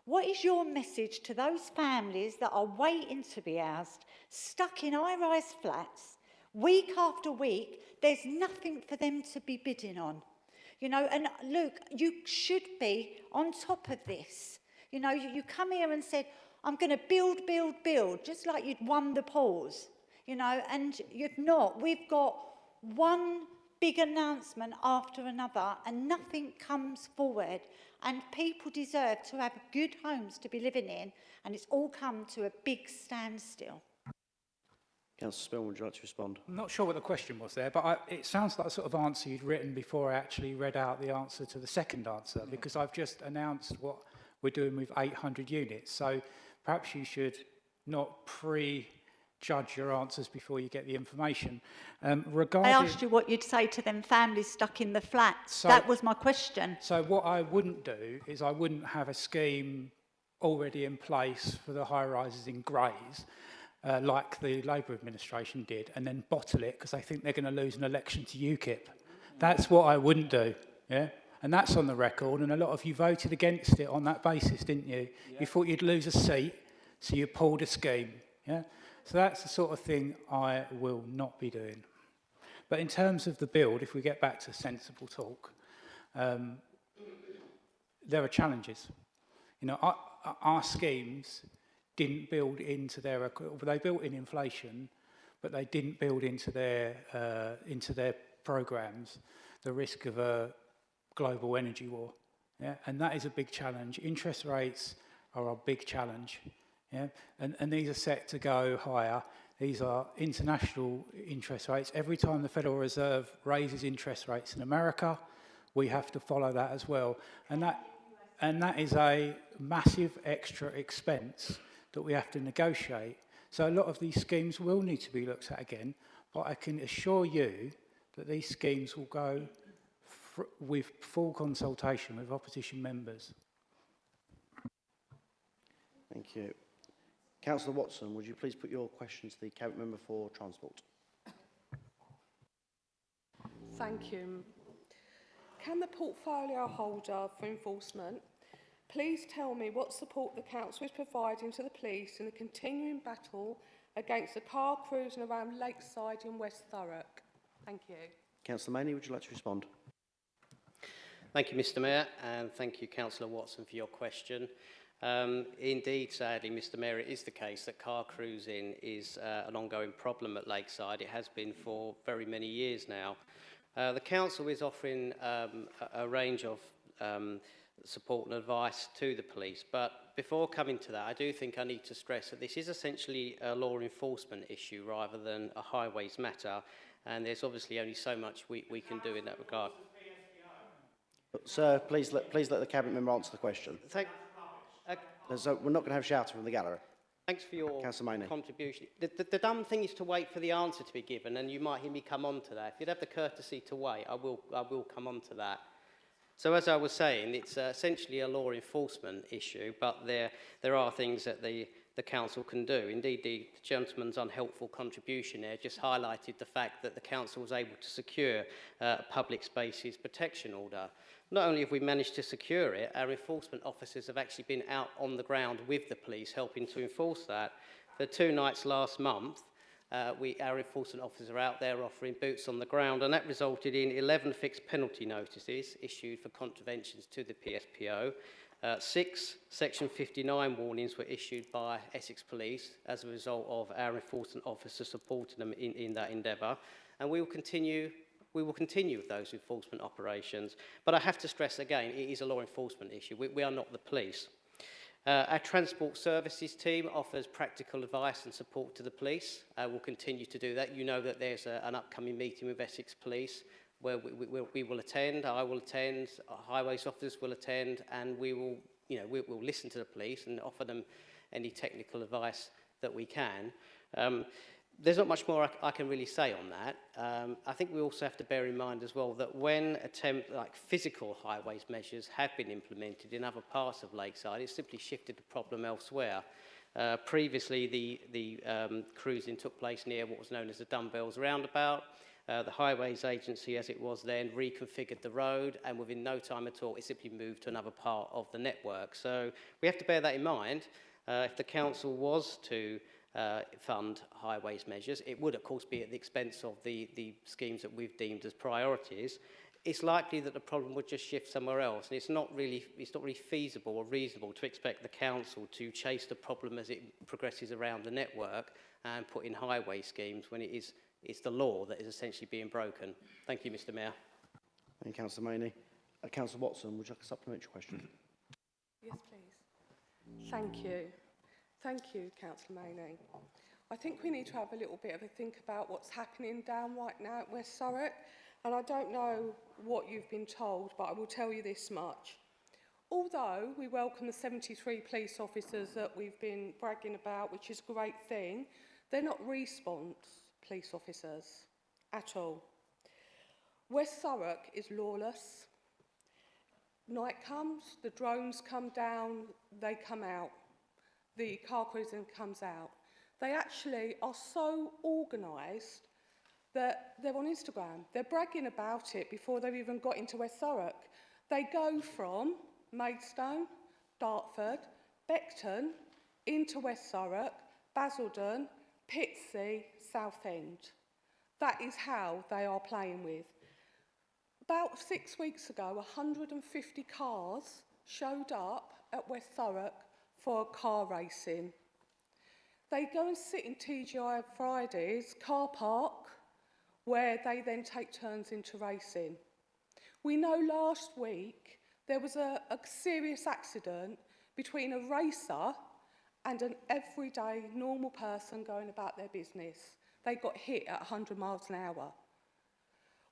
What is your message to those families that are waiting to be housed, stuck in high-rise flats, week after week? There's nothing for them to be bidding on. You know, and look, you should be on top of this. You know, you come here and said, I'm going to build, build, build, just like you'd won the polls, you know, and you've not. We've got one big announcement after another and nothing comes forward, and people deserve to have good homes to be living in, and it's all come to a big standstill. Councillor Spillman, would you like to respond? I'm not sure what the question was there, but it sounds like the sort of answer you'd written before I actually read out the answer to the second answer, because I've just announced what we're doing with 800 units. So perhaps you should not prejudge your answers before you get the information. I asked you what you'd say to them families stuck in the flats. So, that was my question. So what I wouldn't do is I wouldn't have a scheme already in place for the high-rises in Grays, like the Labour administration did, and then bottle it because they think they're going to lose an election to UKIP. That's what I wouldn't do, yeah? And that's on the record, and a lot of you voted against it on that basis, didn't you? Yeah. You thought you'd lose a seat, so you pulled a scheme, yeah? So that's the sort of thing I will not be doing. But in terms of the build, if we get back to sensible talk, there are challenges. You know, our schemes didn't build into their, they built in inflation, but they didn't build into their programs the risk of a global energy war. Yeah? And that is a big challenge. Interest rates are a big challenge. Yeah? And these are set to go higher. These are international interest rates. Every time the Federal Reserve raises interest rates in America, we have to follow that as well. And that is a massive extra expense that we have to negotiate. So a lot of these schemes will need to be looked at again, but I can assure you that these schemes will go with full consultation with opposition members. Thank you. Councillor Watson, would you please put your question to the Cabinet Member for Transport? Thank you. Can the portfolio holder for enforcement please tell me what support the council is providing to the police in the continuing battle against the car cruising around Lakeside in West Thurrock? Thank you. Councillor Maney, would you like to respond? Thank you, Mr Mayor, and thank you, Councillor Watson, for your question. Indeed, sadly, Mr Mayor, it is the case that car cruising is an ongoing problem at Lakeside. It has been for very many years now. The council is offering a range of support and advice to the police, but before coming to that, I do think I need to stress that this is essentially a law enforcement issue rather than a highways matter, and there's obviously only so much we can do in that regard. Sir, please let the Cabinet Member answer the question. So we're not going to have shouting from the gallery. Thanks for your Councillor Maney. contribution. The dumb thing is to wait for the answer to be given, and you might hear me come on to that. If you'd have the courtesy to wait, I will come on to that. So as I was saying, it's essentially a law enforcement issue, but there are things that the council can do. Indeed, the gentleman's unhelpful contribution there just highlighted the fact that the council was able to secure a public spaces protection order. Not only have we managed to secure it, our enforcement officers have actually been out on the ground with the police helping to enforce that. For 2 nights last month, our enforcement officers are out there offering boots on the ground, and that resulted in 11 fixed penalty notices issued for contraventions to the PSPO. 6 Section 59 warnings were issued by Essex Police as a result of our enforcement officers supporting them in that endeavour, and we will continue with those enforcement operations. But I have to stress again, it is a law enforcement issue. We are not the police. Our transport services team offers practical advice and support to the police. We'll continue to do that. You know that there's an upcoming meeting with Essex Police where we will attend, I will attend, our highways officers will attend, and we'll listen to the police and offer them any technical advice that we can. There's not much more I can really say on that. I think we also have to bear in mind as well that when physical highways measures have been implemented in other parts of Lakeside, it's simply shifted the problem elsewhere. Previously, the cruising took place near what was known as the Dumbbells Roundabout. The Highways Agency, as it was then, reconfigured the road, and within no time at all, it simply moved to another part of the network. So we have to bear that in mind. If the council was to fund highways measures, it would, of course, be at the expense of the schemes that we've deemed as priorities. It's likely that the problem would just shift somewhere else, and it's not really feasible or reasonable to expect the council to chase the problem as it progresses around the network and put in highway schemes when it's the law that is essentially being broken. Thank you, Mr. Mayor. Thank you, Councillor Maney. Councillor Watson, would you like a supplementary question? Yes, please. Thank you. Thank you, Councillor Maney. I think we need to have a little bit of a think about what's happening down right now at West Thurrock. And I don't know what you've been told, but I will tell you this much. Although we welcome the 73 police officers that we've been bragging about, which is a great thing, they're not response police officers at all. West Thurrock is lawless. Night comes, the drones come down, they come out. The car cruising comes out. They actually are so organised that they're on Instagram. They're bragging about it before they've even got into West Thurrock. They go from Maidstone, Dartford, Beckton, into West Thurrock, Basildon, Pitsea, Southend. That is how they are playing with. About 6 weeks ago, 150 cars showed up at West Thurrock for car racing. They go and sit in TGI Fridays car park, where they then take turns into racing. We know last week there was a serious accident between a racer and an everyday normal person going about their business. They got hit at 100 miles an hour.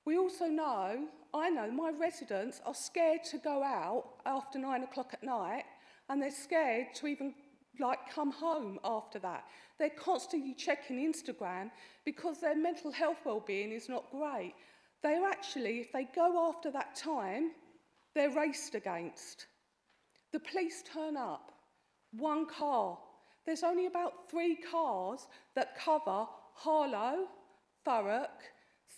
We also know, I know, my residents are scared to go out after 9 o'clock at night, and they're scared to even come home after that. They're constantly checking Instagram because their mental health well-being is not great. They're actually, if they go after that time, they're raced against. The police turn up, 1 car. There's only about 3 cars that cover Harlow, Thurrock,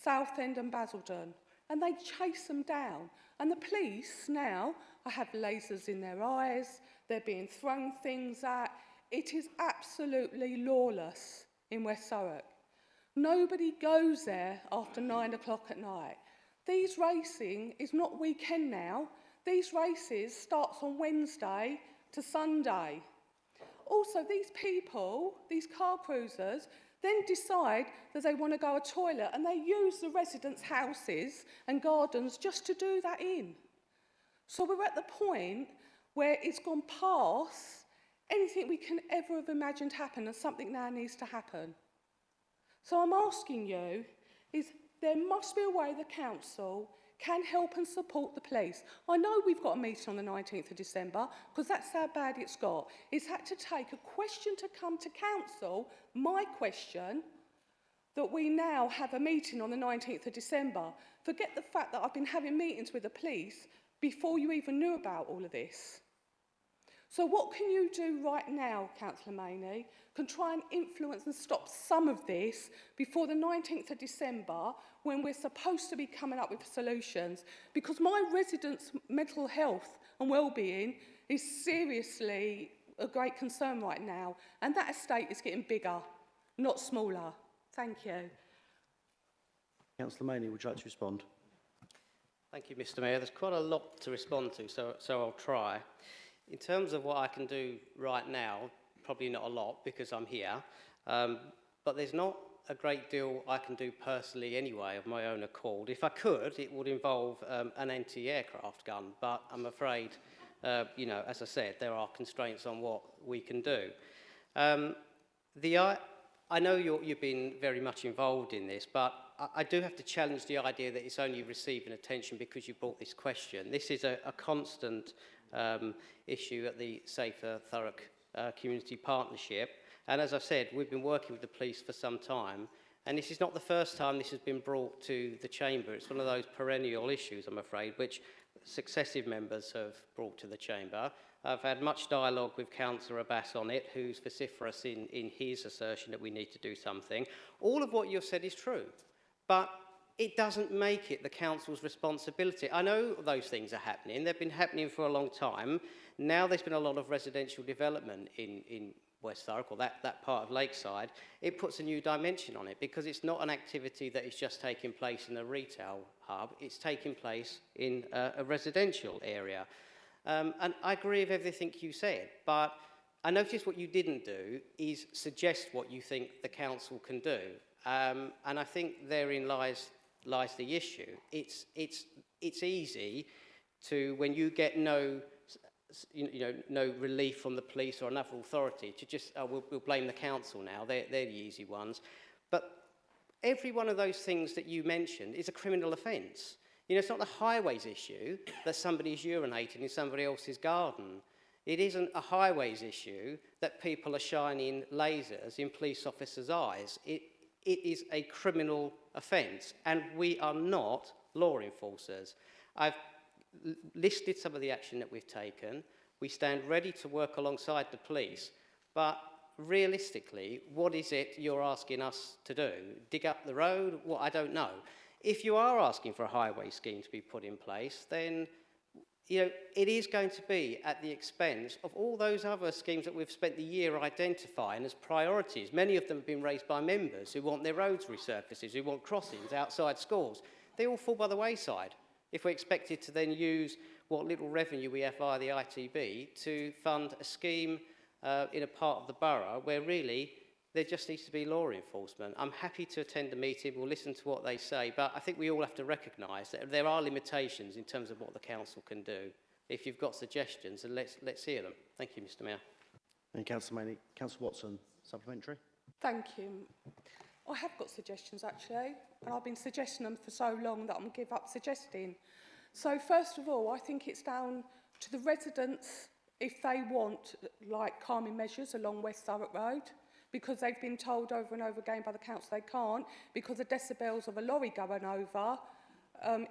Southend and Basildon, and they chase them down. And the police now have lasers in their eyes, they're being thrown things at. It is absolutely lawless in West Thurrock. Nobody goes there after 9 o'clock at night. These racing is not weekend now. These races starts on Wednesday to Sunday. Also, these people, these car cruisers, then decide that they want to go to a toilet and they use the residents' houses and gardens just to do that in. So we're at the point where it's gone past anything we can ever have imagined happen, and something now needs to happen. So I'm asking you, is There must be a way the council can help and support the police. I know we've got a meeting on the 19th of December, because that's how bad it's got. It's had to take a question to come to council, my question, that we now have a meeting on the 19th of December. Forget the fact that I've been having meetings with the police before you even knew about all of this. So what can you do right now, Councillor Maney, can try and influence and stop some of this before the 19th of December, when we're supposed to be coming up with solutions? Because my residents' mental health and well-being is seriously a great concern right now, and that estate is getting bigger, not smaller. Thank you. Councillor Maney, would you like to respond? Thank you, Mr. Mayor. There's quite a lot to respond to, so I'll try. In terms of what I can do right now, probably not a lot because I'm here, but there's not a great deal I can do personally anyway of my own accord. If I could, it would involve an anti-aircraft gun, but I'm afraid, you know, as I said, there are constraints on what we can do. I know you've been very much involved in this, but I do have to challenge the idea that it's only receiving attention because you brought this question. This is a constant issue at the Safer Thurrock Community Partnership. And as I've said, we've been working with the police for some time. And this is not the first time this has been brought to the Chamber. It's one of those perennial issues, I'm afraid, which successive members have brought to the Chamber. I've had much dialogue with Councillor Abbas on it, who's vociferous in his assertion that we need to do something. All of what you've said is true, but it doesn't make it the council's responsibility. I know those things are happening. They've been happening for a long time. Now there's been a lot of residential development in West Thurrock, or that part of Lakeside. It puts a new dimension on it because it's not an activity that is just taking place in a retail hub. It's taking place in a residential area. And I agree with everything you said, but I noticed what you didn't do is suggest what you think the council can do. And I think therein lies the issue. It's easy to, when you get no relief from the police or another authority, to just, we'll blame the council now, they're the easy ones. But every one of those things that you mentioned is a criminal offence. You know, it's not the highways issue that somebody's urinating in somebody else's garden. It isn't a highways issue that people are shining lasers in police officers' eyes. It is a criminal offence, and we are not law enforcers. I've listed some of the action that we've taken. We stand ready to work alongside the police, but realistically, what is it you're asking us to do? Dig up the road? Well, I don't know. If you are asking for a highway scheme to be put in place, then it is going to be at the expense of all those other schemes that we've spent the year identifying as priorities. Many of them have been raised by members who want their roads resurfaces, who want crossings outside schools. They all fall by the wayside if we're expected to then use what little revenue we have via the ITB to fund a scheme in a part of the borough where really there just needs to be law enforcement. I'm happy to attend the meeting, we'll listen to what they say, but I think we all have to recognise that there are limitations in terms of what the council can do. If you've got suggestions, then let's hear them. Thank you, Mr. Mayor. And Councillor Maney. Councillor Watson, supplementary. Thank you. I have got suggestions, actually, and I've been suggesting them for so long that I'm going to give up suggesting. So, first of all, I think it's down to the residents if they want, like, calming measures along West Thurrock Road, because they've been told over and over again by the council they can't, because the decibels of a lorry going over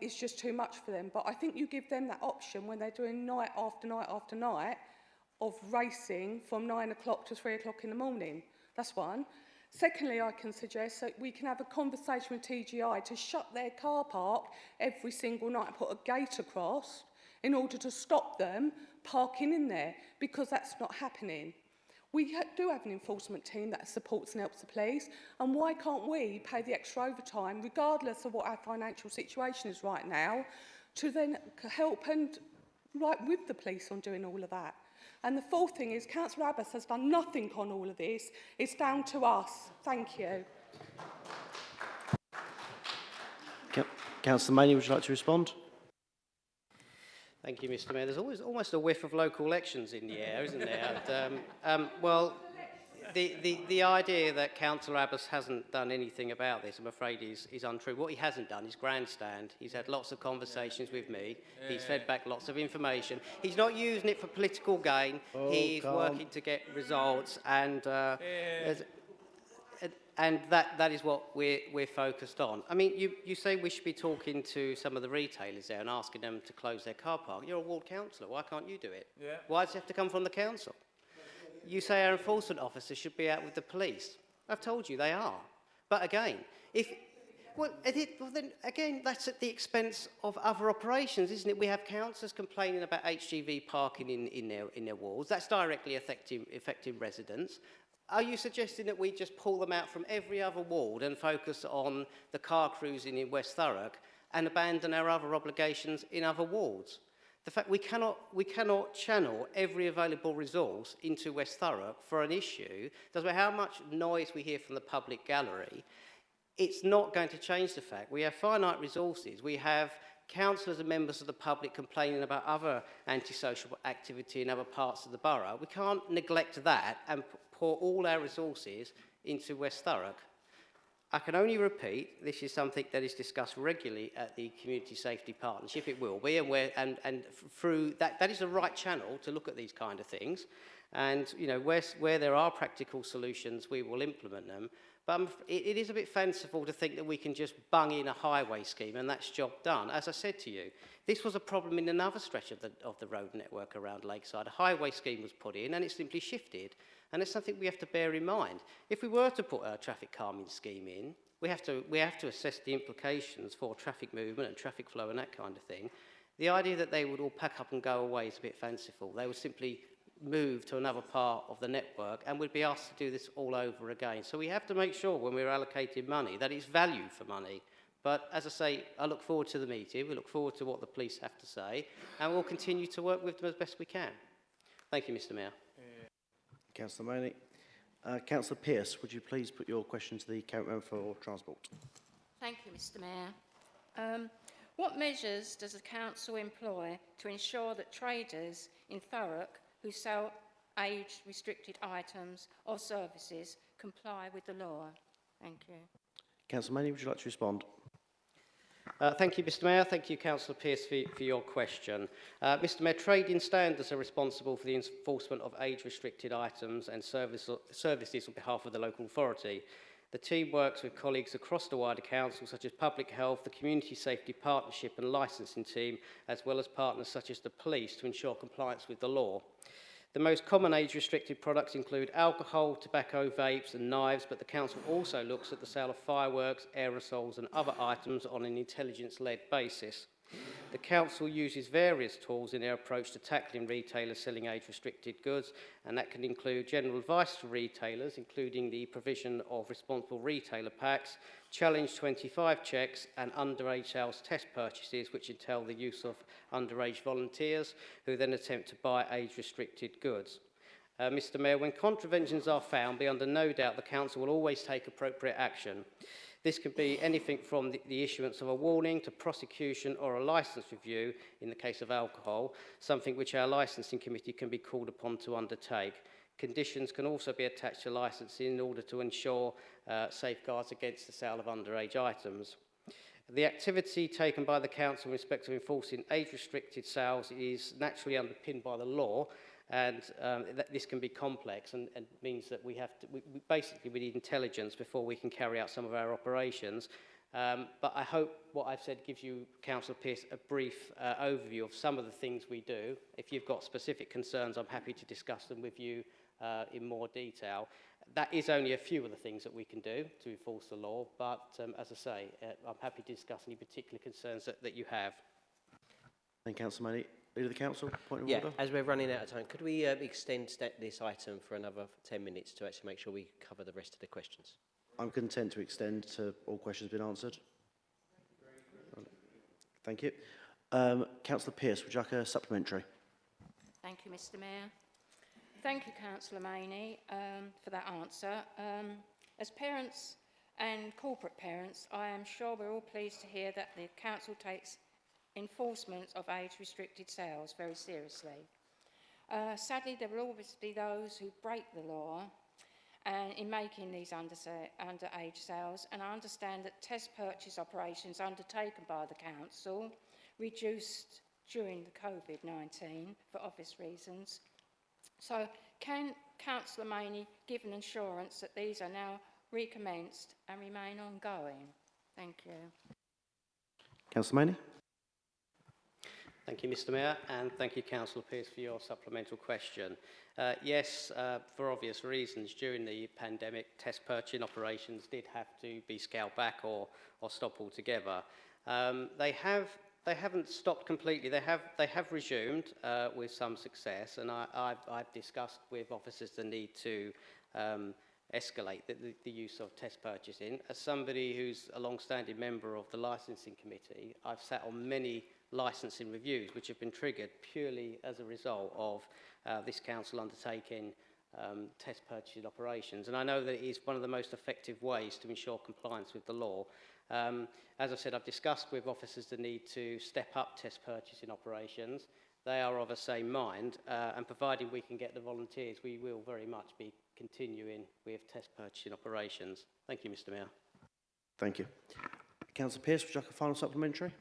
is just too much for them. But I think you give them that option when they're doing night after night after night of racing from 9 o'clock to 3 o'clock in the morning. That's one. Secondly, I can suggest that we can have a conversation with TGI to shut their car park every single night and put a gate across in order to stop them parking in there, because that's not happening. We do have an enforcement team that supports and helps the police, and why can't we pay the extra overtime, regardless of what our financial situation is right now, to then help and work with the police on doing all of that? And the fourth thing is, Councillor Abbas has done nothing on all of this. It's down to us. Thank you. Councillor Maney, would you like to respond? Thank you, Mr. Mayor. There's always almost a whiff of local elections in the air, isn't there? And, well, the idea that Councillor Abbas hasn't done anything about this, I'm afraid, is untrue. What he hasn't done is grandstand. He's had lots of conversations with me. He's fed back lots of information. He's not using it for political gain. He's working to get results, and that is what we're focused on. I mean, you say we should be talking to some of the retailers there and asking them to close their car park. You're a ward councillor. Why can't you do it? Yeah. Why does it have to come from the council? You say our enforcement officers should be out with the police. I've told you they are. But again, then again, that's at the expense of other operations, isn't it? We have councillors complaining about HGV parking in their wards. That's directly affecting residents. Are you suggesting that we just pull them out from every other ward and focus on the car cruising in West Thurrock and abandon our other obligations in other wards? The fact we cannot channel every available resource into West Thurrock for an issue, doesn't matter how much noise we hear from the public gallery, it's not going to change the fact we have finite resources. We have councillors and members of the public complaining about other antisocial activity in other parts of the borough. We can't neglect that and pour all our resources into West Thurrock. I can only repeat, this is something that is discussed regularly at the Community Safety Partnership. It will be, and through that is the right channel to look at these kind of things. And you know, where there are practical solutions, we will implement them. But it is a bit fanciful to think that we can just bung in a highway scheme and that's job done. As I said to you, this was a problem in another stretch of the road network around Lakeside. A highway scheme was put in and it simply shifted. And it's something we have to bear in mind. If we were to put a traffic calming scheme in, we have to assess the implications for traffic movement and traffic flow and that kind of thing. The idea that they would all pack up and go away is a bit fanciful. They would simply move to another part of the network and we'd be asked to do this all over again. So we have to make sure when we're allocating money that it's value for money. But as I say, I look forward to the meeting. We look forward to what the police have to say and we'll continue to work with them as best we can. Thank you, Mr. Mayor. Councillor Maloney. Councillor Pearce, would you please put your question to the Member for Transport? Thank you, Mr. Mayor. What measures does the Council employ to ensure that traders in Thurrock who sell age-restricted items or services comply with the law? Thank you. Councillor Maloney, would you like to respond? Thank you, Mr. Mayor. Thank you, Councillor Pearce, for your question. Mr. Mayor, trading standards are responsible for the enforcement of age-restricted items and services on behalf of the local authority. The team works with colleagues across the wider council, such as Public Health, the Community Safety Partnership and Licensing team, as well as partners such as the police to ensure compliance with the law. The most common age-restricted products include alcohol, tobacco, vapes and knives, but the Council also looks at the sale of fireworks, aerosols and other items on an intelligence-led basis. The Council uses various tools in their approach to tackling retailers selling age-restricted goods, and that can include general advice to retailers, including the provision of responsible retailer packs, Challenge 25 checks and underage sales test purchases, which entail the use of underage volunteers who then attempt to buy age-restricted goods. Mr. Mayor, when contraventions are found, be under no doubt the Council will always take appropriate action. This could be anything from the issuance of a warning to prosecution or a licence review in the case of alcohol, something which our licensing committee can be called upon to undertake. Conditions can also be attached to licensing in order to ensure safeguards against the sale of underage items. The activity taken by the Council in respect of enforcing age-restricted sales is naturally underpinned by the law, and this can be complex and means that we need intelligence before we can carry out some of our operations. But I hope what I've said gives you, Councillor Pearce, a brief overview of some of the things we do. If you've got specific concerns, I'm happy to discuss them with you in more detail. That is only a few of the things that we can do to enforce the law, but as I say, I'm happy to discuss any particular concerns that you have. Thank you, Councillor Maloney. Leader of the Council, point of order. As we're running out of time, could we extend this item for another 10 minutes to actually make sure we cover the rest of the questions? I'm content to extend to all questions been answered. Thank you. Councillor Pearce, would you like a supplementary? Thank you, Mr. Mayor. Thank you, Councillor Maney, for that answer. As parents and corporate parents, I am sure we're all pleased to hear that the Council takes enforcement of age-restricted sales very seriously. Sadly, there will always be those who break the law, and in making these underage sales, and I understand that test purchase operations undertaken by the council reduced during the COVID-19 for obvious reasons. So can Councillor Maney give an assurance that these are now recommenced and remain ongoing? Thank you. Councillor Maney. Thank you, Mr Mayor, and thank you, Councillor Pearce, for your supplemental question. Yes, for obvious reasons, during the pandemic, test purchasing operations did have to be scaled back or stop altogether. They haven't stopped completely. They have resumed with some success, and I've discussed with officers the need to escalate the use of test purchasing. As somebody who's a long-standing member of the licensing committee, I've sat on many licensing reviews which have been triggered purely as a result of this council undertaking test purchasing operations. And I know that it is one of the most effective ways to ensure compliance with the law. As I said, I've discussed with officers the need to step up test purchasing operations. They are of the same mind, and providing we can get the volunteers, we will very much be continuing with test purchasing operations. Thank you, Mr Mayor. Thank you. Councillor Pearce, would you like a final supplementary?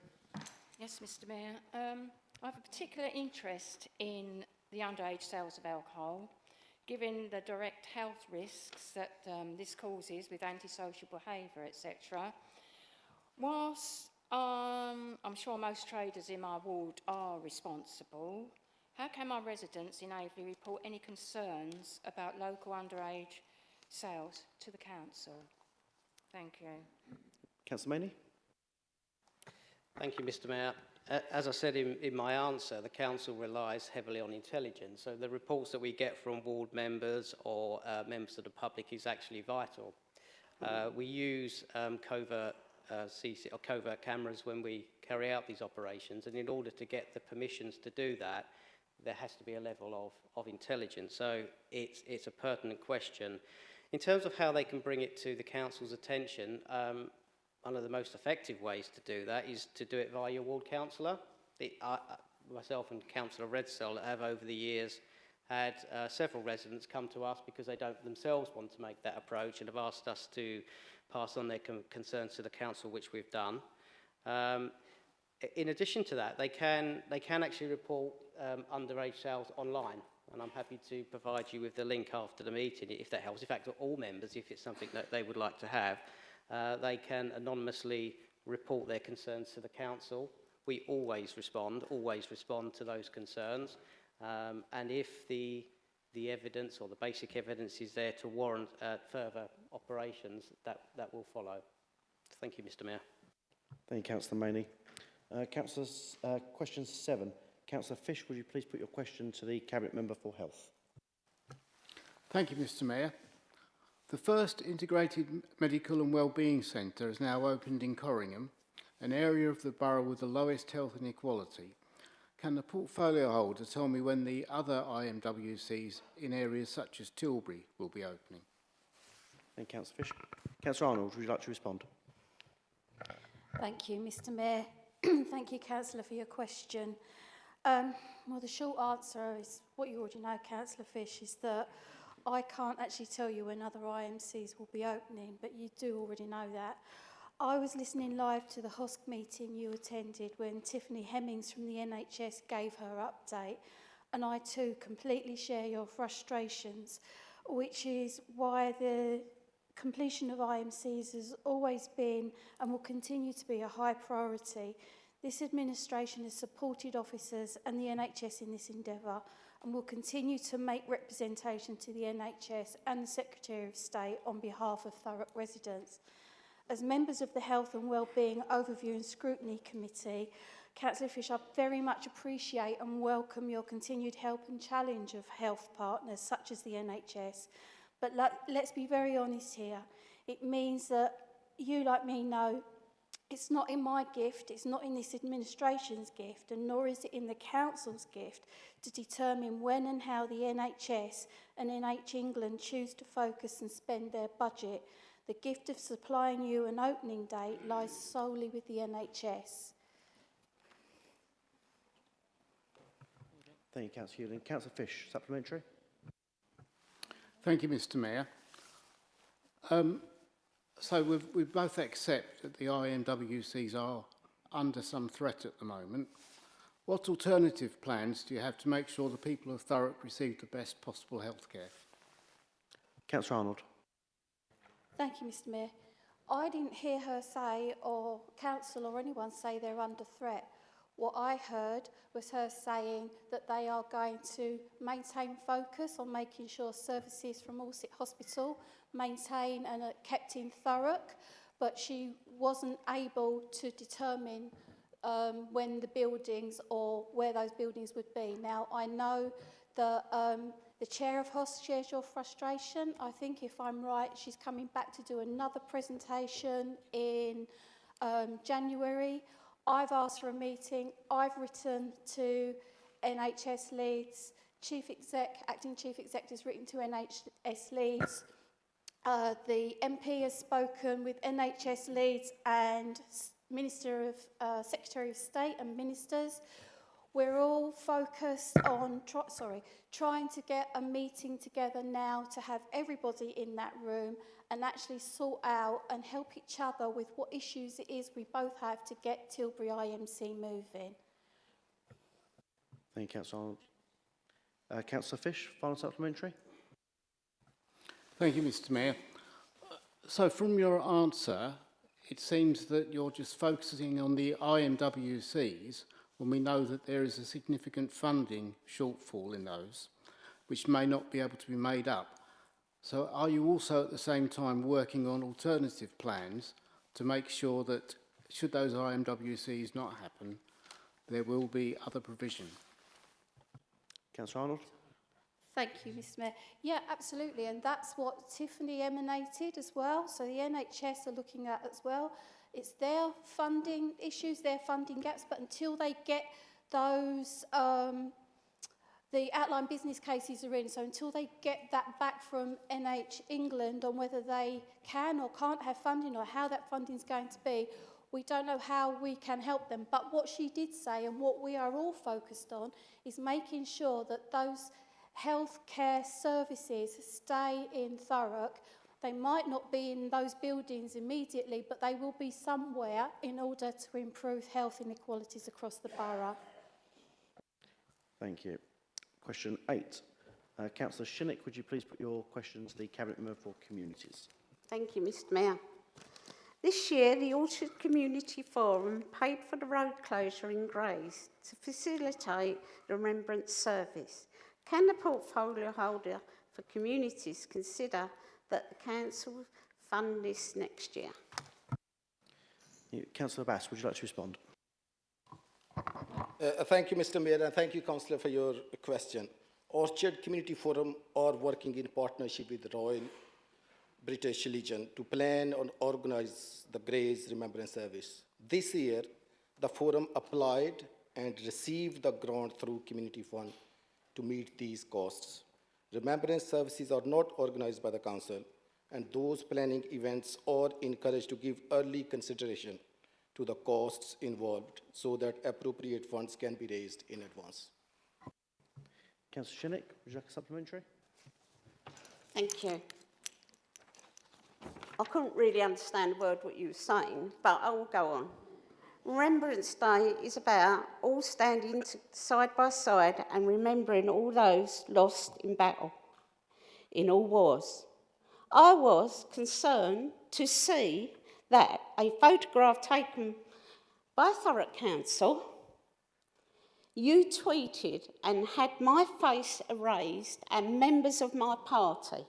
Yes, Mr Mayor. I have a particular interest in the underage sales of alcohol, given the direct health risks that this causes with antisocial behaviour, etc. Whilst I'm sure most traders in my ward are responsible, how can my residents in Aveley report any concerns about local underage sales to the council? Thank you. Councillor Maney. Thank you, Mr Mayor. As I said in my answer, the council relies heavily on intelligence. So the reports that we get from ward members or members of the public is actually vital. We use covert cameras when we carry out these operations, and in order to get the permissions to do that, there has to be a level of intelligence. So it's a pertinent question. In terms of how they can bring it to the council's attention, one of the most effective ways to do that is to do it via your ward councillor. Myself and Councillor Redsell have over the years had several residents come to us because they don't themselves want to make that approach and have asked us to pass on their concerns to the council, which we've done. In addition to that, they can actually report underage sales online, and I'm happy to provide you with the link after the meeting if that helps. In fact, all members, if it's something that they would like to have, they can anonymously report their concerns to the council. We always respond to those concerns. And if the evidence or the basic evidence is there to warrant further operations, that will follow. Thank you, Mr Mayor. Thank you, Councillor Maney. Councillors, question 7. Councillor Fish, would you please put your question to the Cabinet Member for Health? Thank you, Mr Mayor. The first integrated medical and wellbeing centre is now opened in Corringham, an area of the borough with the lowest health inequality. Can the portfolio holder tell me when the other IMWCs in areas such as Tilbury will be opening? Thank you, Councillor Fish. Councillor Arnold, would you like to respond? Thank you, Mr Mayor. Thank you, Councillor, for your question. Well, the short answer is what you already know, Councillor Fish, is that I can't actually tell you when other IMCs will be opening, but you do already know that. I was listening live to the HOSC meeting you attended when Tiffany Hemmings from the NHS gave her update, and I too completely share your frustrations, which is why the completion of IMCs has always been and will continue to be a high priority. This administration has supported officers and the NHS in this endeavour and will continue to make representation to the NHS and the Secretary of State on behalf of Thurrock residents. As members of the Health and Wellbeing Overview and Scrutiny Committee, Councillor Fish, I very much appreciate and welcome your continued help and challenge of health partners such as the NHS. But let's be very honest here. It means that you, like me, know it's not in my gift, it's not in this administration's gift, and nor is it in the council's gift to determine when and how the NHS and NH England choose to focus and spend their budget. The gift of supplying you an opening date lies solely with the NHS. Thank you, Councillor Hewlin. Councillor Fish, supplementary. Thank you, Mr Mayor. So we both accept that the IMWCs are under some threat at the moment. What alternative plans do you have to make sure the people of Thurrock receive the best possible healthcare? Councillor Arnold. Thank you, Mr Mayor. I didn't hear her say, or council or anyone say they're under threat. What I heard was her saying that they are going to maintain focus on making sure services from Allsett Hospital maintain and are kept in Thurrock, but she wasn't able to determine when the buildings or where those buildings would be. Now, I know that the chair of HOS shares your frustration. I think, if I'm right, she's coming back to do another presentation in January. I've asked for a meeting. I've written to NHS Leeds. Acting Chief Executive has written to NHS Leeds. The MP has spoken with NHS Leeds and Secretary of State and Ministers. We're all focused on trying to get a meeting together now to have everybody in that room and actually sort out and help each other with what issues it is we both have to get Tilbury IMC moving. Thank you, Councillor Arnold. Councillor Fish, final supplementary. Thank you, Mr Mayor. So from your answer, it seems that you're just focusing on the IMWCs when we know that there is a significant funding shortfall in those, which may not be able to be made up. So are you also at the same time working on alternative plans to make sure that, should those IMWCs not happen, there will be other provision? Councillor Arnold. Thank you, Mr Mayor. Yeah, absolutely, and that's what Tiffany emanated as well. So the NHS are looking at as well. It's their funding issues, their funding gaps, but until they get those, the outline business cases are in, so until they get that back from NH England on whether they can or can't have funding or how that funding is going to be, we don't know how we can help them. But what she did say, and what we are all focused on, is making sure that those healthcare services stay in Thurrock. They might not be in those buildings immediately, but they will be somewhere in order to improve health inequalities across the borough. Thank you. Question 8. Councillor Shinnick, would you please put your question to the Cabinet Member for Communities? Thank you, Mr Mayor. This year, the Orchard Community Forum paid for the road closure in Grays to facilitate the remembrance service. Can the portfolio holder for communities consider that the council fund this next year? Councillor Bass, would you like to respond? Thank you, Mr Mayor, and thank you, Councillor, for your question. Orchard Community Forum are working in partnership with the Royal British Legion to plan and organise the Grays Remembrance Service. This year, the forum applied and received the grant through Community Fund to meet these costs. Remembrance services are not organised by the council, and those planning events are encouraged to give early consideration to the costs involved so that appropriate funds can be raised in advance. Councillor Shinnick, would you like a supplementary? Thank you. I couldn't really understand a word what you were saying, but I will go on. Remembrance Day is about all standing side by side and remembering all those lost in battle, in all wars. I was concerned to see that a photograph taken by Thurrock Council, you tweeted and had my face erased and members of my party.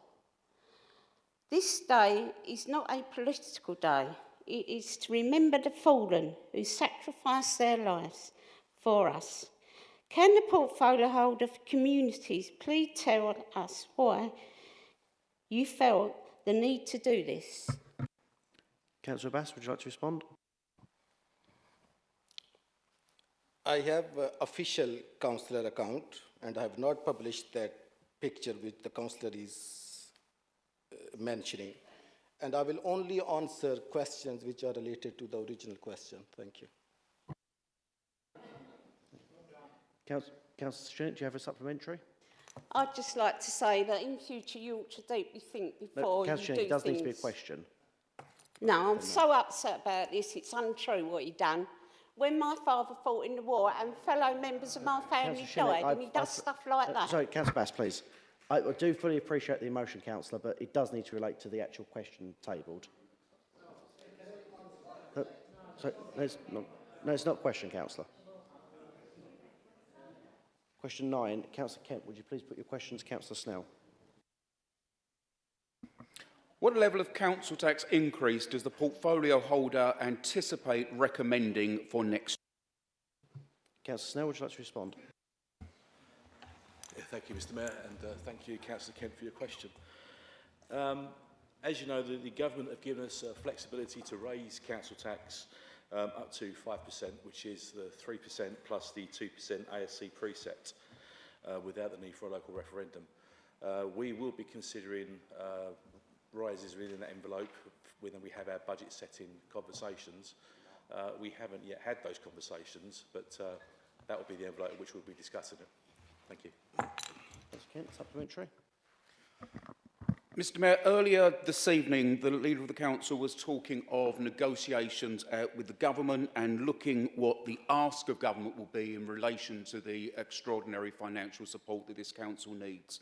This day is not a political day. It is to remember the fallen who sacrificed their lives for us. Can the portfolio holder for communities please tell us why you felt the need to do this? Councillor Bass, would you like to respond? I have an official councillor account, and I have not published that picture which the councillor is mentioning. And I will only answer questions which are related to the original question. Thank you. Councillor Shinnick, do you have a supplementary? I'd just like to say that in future you ought to deeply think before you do Councillor, things. it does need to be a question. No, I'm so upset about this. It's untrue what he done. When my father fought in the war and fellow members of my family died, and he does stuff like that. Sorry, Councillor Bass, please. I do fully appreciate the emotion, Councillor, but it does need to relate to the actual question tabled. No, it's not a question, Councillor. Question 9, Councillor Kent, would you please put your question to Councillor Snell? What level of council tax increase does the portfolio holder anticipate recommending for next year? Councillor Snell, would you like to respond? Yeah, thank you, Mr Mayor, and thank you, Councillor Kent, for your question. As you know, the government have given us flexibility to raise council tax up to 5%, which is the 3% plus the 2% ASC precept, without the need for a local referendum. We will be considering rises within that envelope when we have our budget setting conversations. We haven't yet had those conversations, but that will be the envelope which we'll be discussing it. Thank you. Councillor Kent, supplementary. Mr Mayor, earlier this evening, the Leader of the Council was talking of negotiations with the government and looking what the ask of government will be in relation to the extraordinary financial support that this council needs.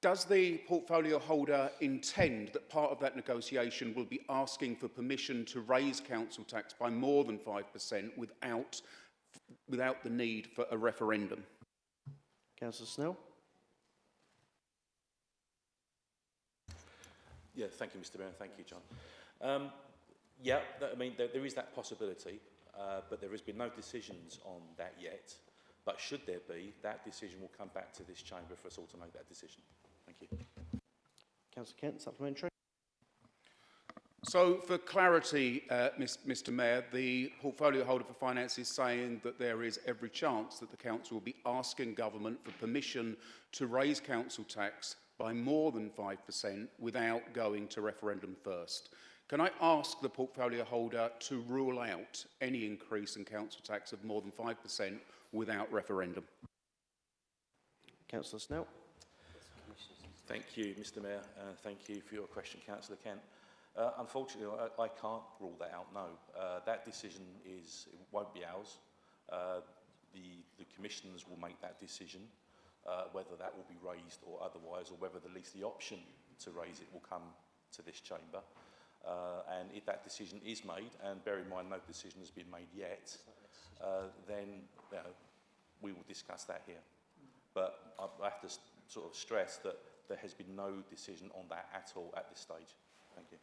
Does the portfolio holder intend that part of that negotiation will be asking for permission to raise council tax by more than 5% without the need for a referendum? Councillor Snell. Yeah, thank you, Mr Mayor, thank you, John. Yeah, there is that possibility, but there has been no decisions on that yet. But should there be, that decision will come back to this chamber for us all to make that decision. Thank you. Councillor Kent, supplementary. So, for clarity, Mr Mayor, the portfolio holder for finance is saying that there is every chance that the council will be asking government for permission to raise council tax by more than 5% without going to referendum first. Can I ask the portfolio holder to rule out any increase in council tax of more than 5% without referendum? Councillor Snell. Thank you, Mr Mayor. Thank you for your question, Councillor Kent. Unfortunately, I can't rule that out, no. That decision won't be ours. The commissioners will make that decision, whether that will be raised or otherwise, or whether at least the option to raise it will come to this chamber. And if that decision is made, and bear in mind no decision has been made yet, then we will discuss that here. But I have to sort of stress that there has been no decision on that at all at this stage. Thank you.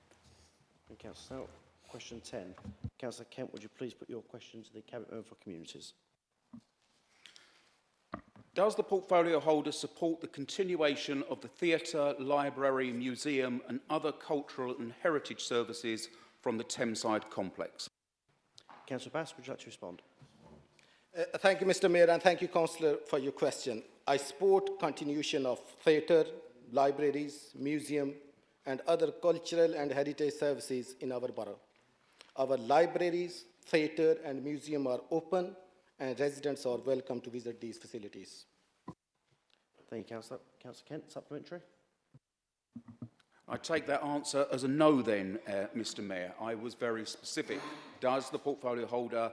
Thank you, Councillor Snell. Question 10. Councillor Kent, would you please put your question to the Cabinet Member for Communities? Does the portfolio holder support the continuation of the theatre, library, museum and other cultural and heritage services from the Thameside complex? Councillor Bass, would you like to respond? Thank you, Mr Mayor, and thank you, Councillor, for your question. I support continuation of theatre, libraries, museum and other cultural and heritage services in our borough. Our libraries, theatre and museum are open and residents are welcome to visit these facilities. Thank you, Councillor. Councillor Kent, supplementary. I take that answer as a no then, Mr Mayor. I was very specific. Does the portfolio holder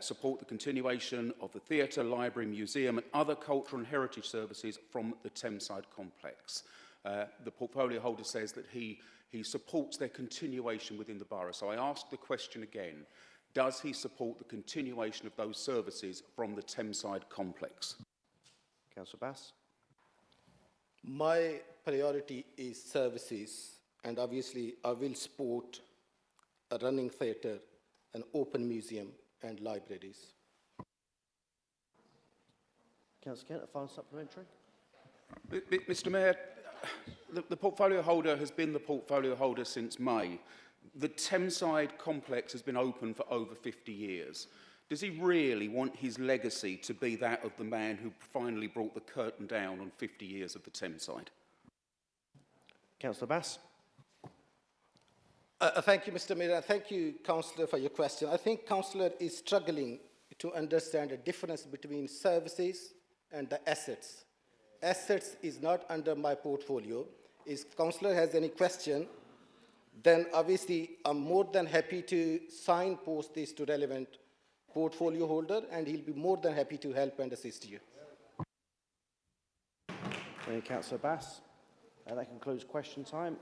support the continuation of the theatre, library, museum and other cultural and heritage services from the Thameside complex? The portfolio holder says that he supports their continuation within the borough. So I ask the question again. Does he support the continuation of those services from the Thameside complex? Councillor Bass. My priority is services, and obviously I will support a running theatre, an open museum and libraries. Councillor Kent, a final supplementary. Mr Mayor, the portfolio holder has been the portfolio holder since May. The Thameside complex has been open for over 50 years. Does he really want his legacy to be that of the man who finally brought the curtain down on 50 years of the Thameside? Councillor Bass. Thank you, Mr Mayor, and thank you, Councillor, for your question. I think Councillor is struggling to understand the difference between services and the assets. assets is not under my portfolio. If councillor has any question, then obviously I'm more than happy to signpost this to relevant portfolio holder, and he'll be more than happy to help and assist you. Thank you, Councillor Bass. That concludes question time.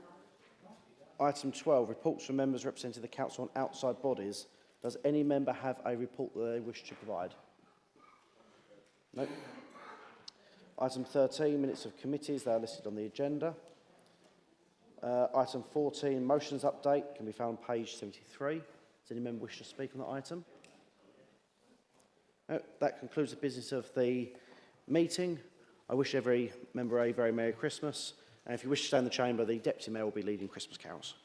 Item 12, reports from members representing the council on outside bodies. Does any member have a report that they wish to provide? No. Item 13, minutes of committees. They are listed on the agenda. Item 14, motions update, can be found on page 73. Does any member wish to speak on that item? No. That concludes the business of the meeting. I wish every member a very Merry Christmas. And if you wish to stay in the chamber, the Deputy Mayor will be leading Christmas carols.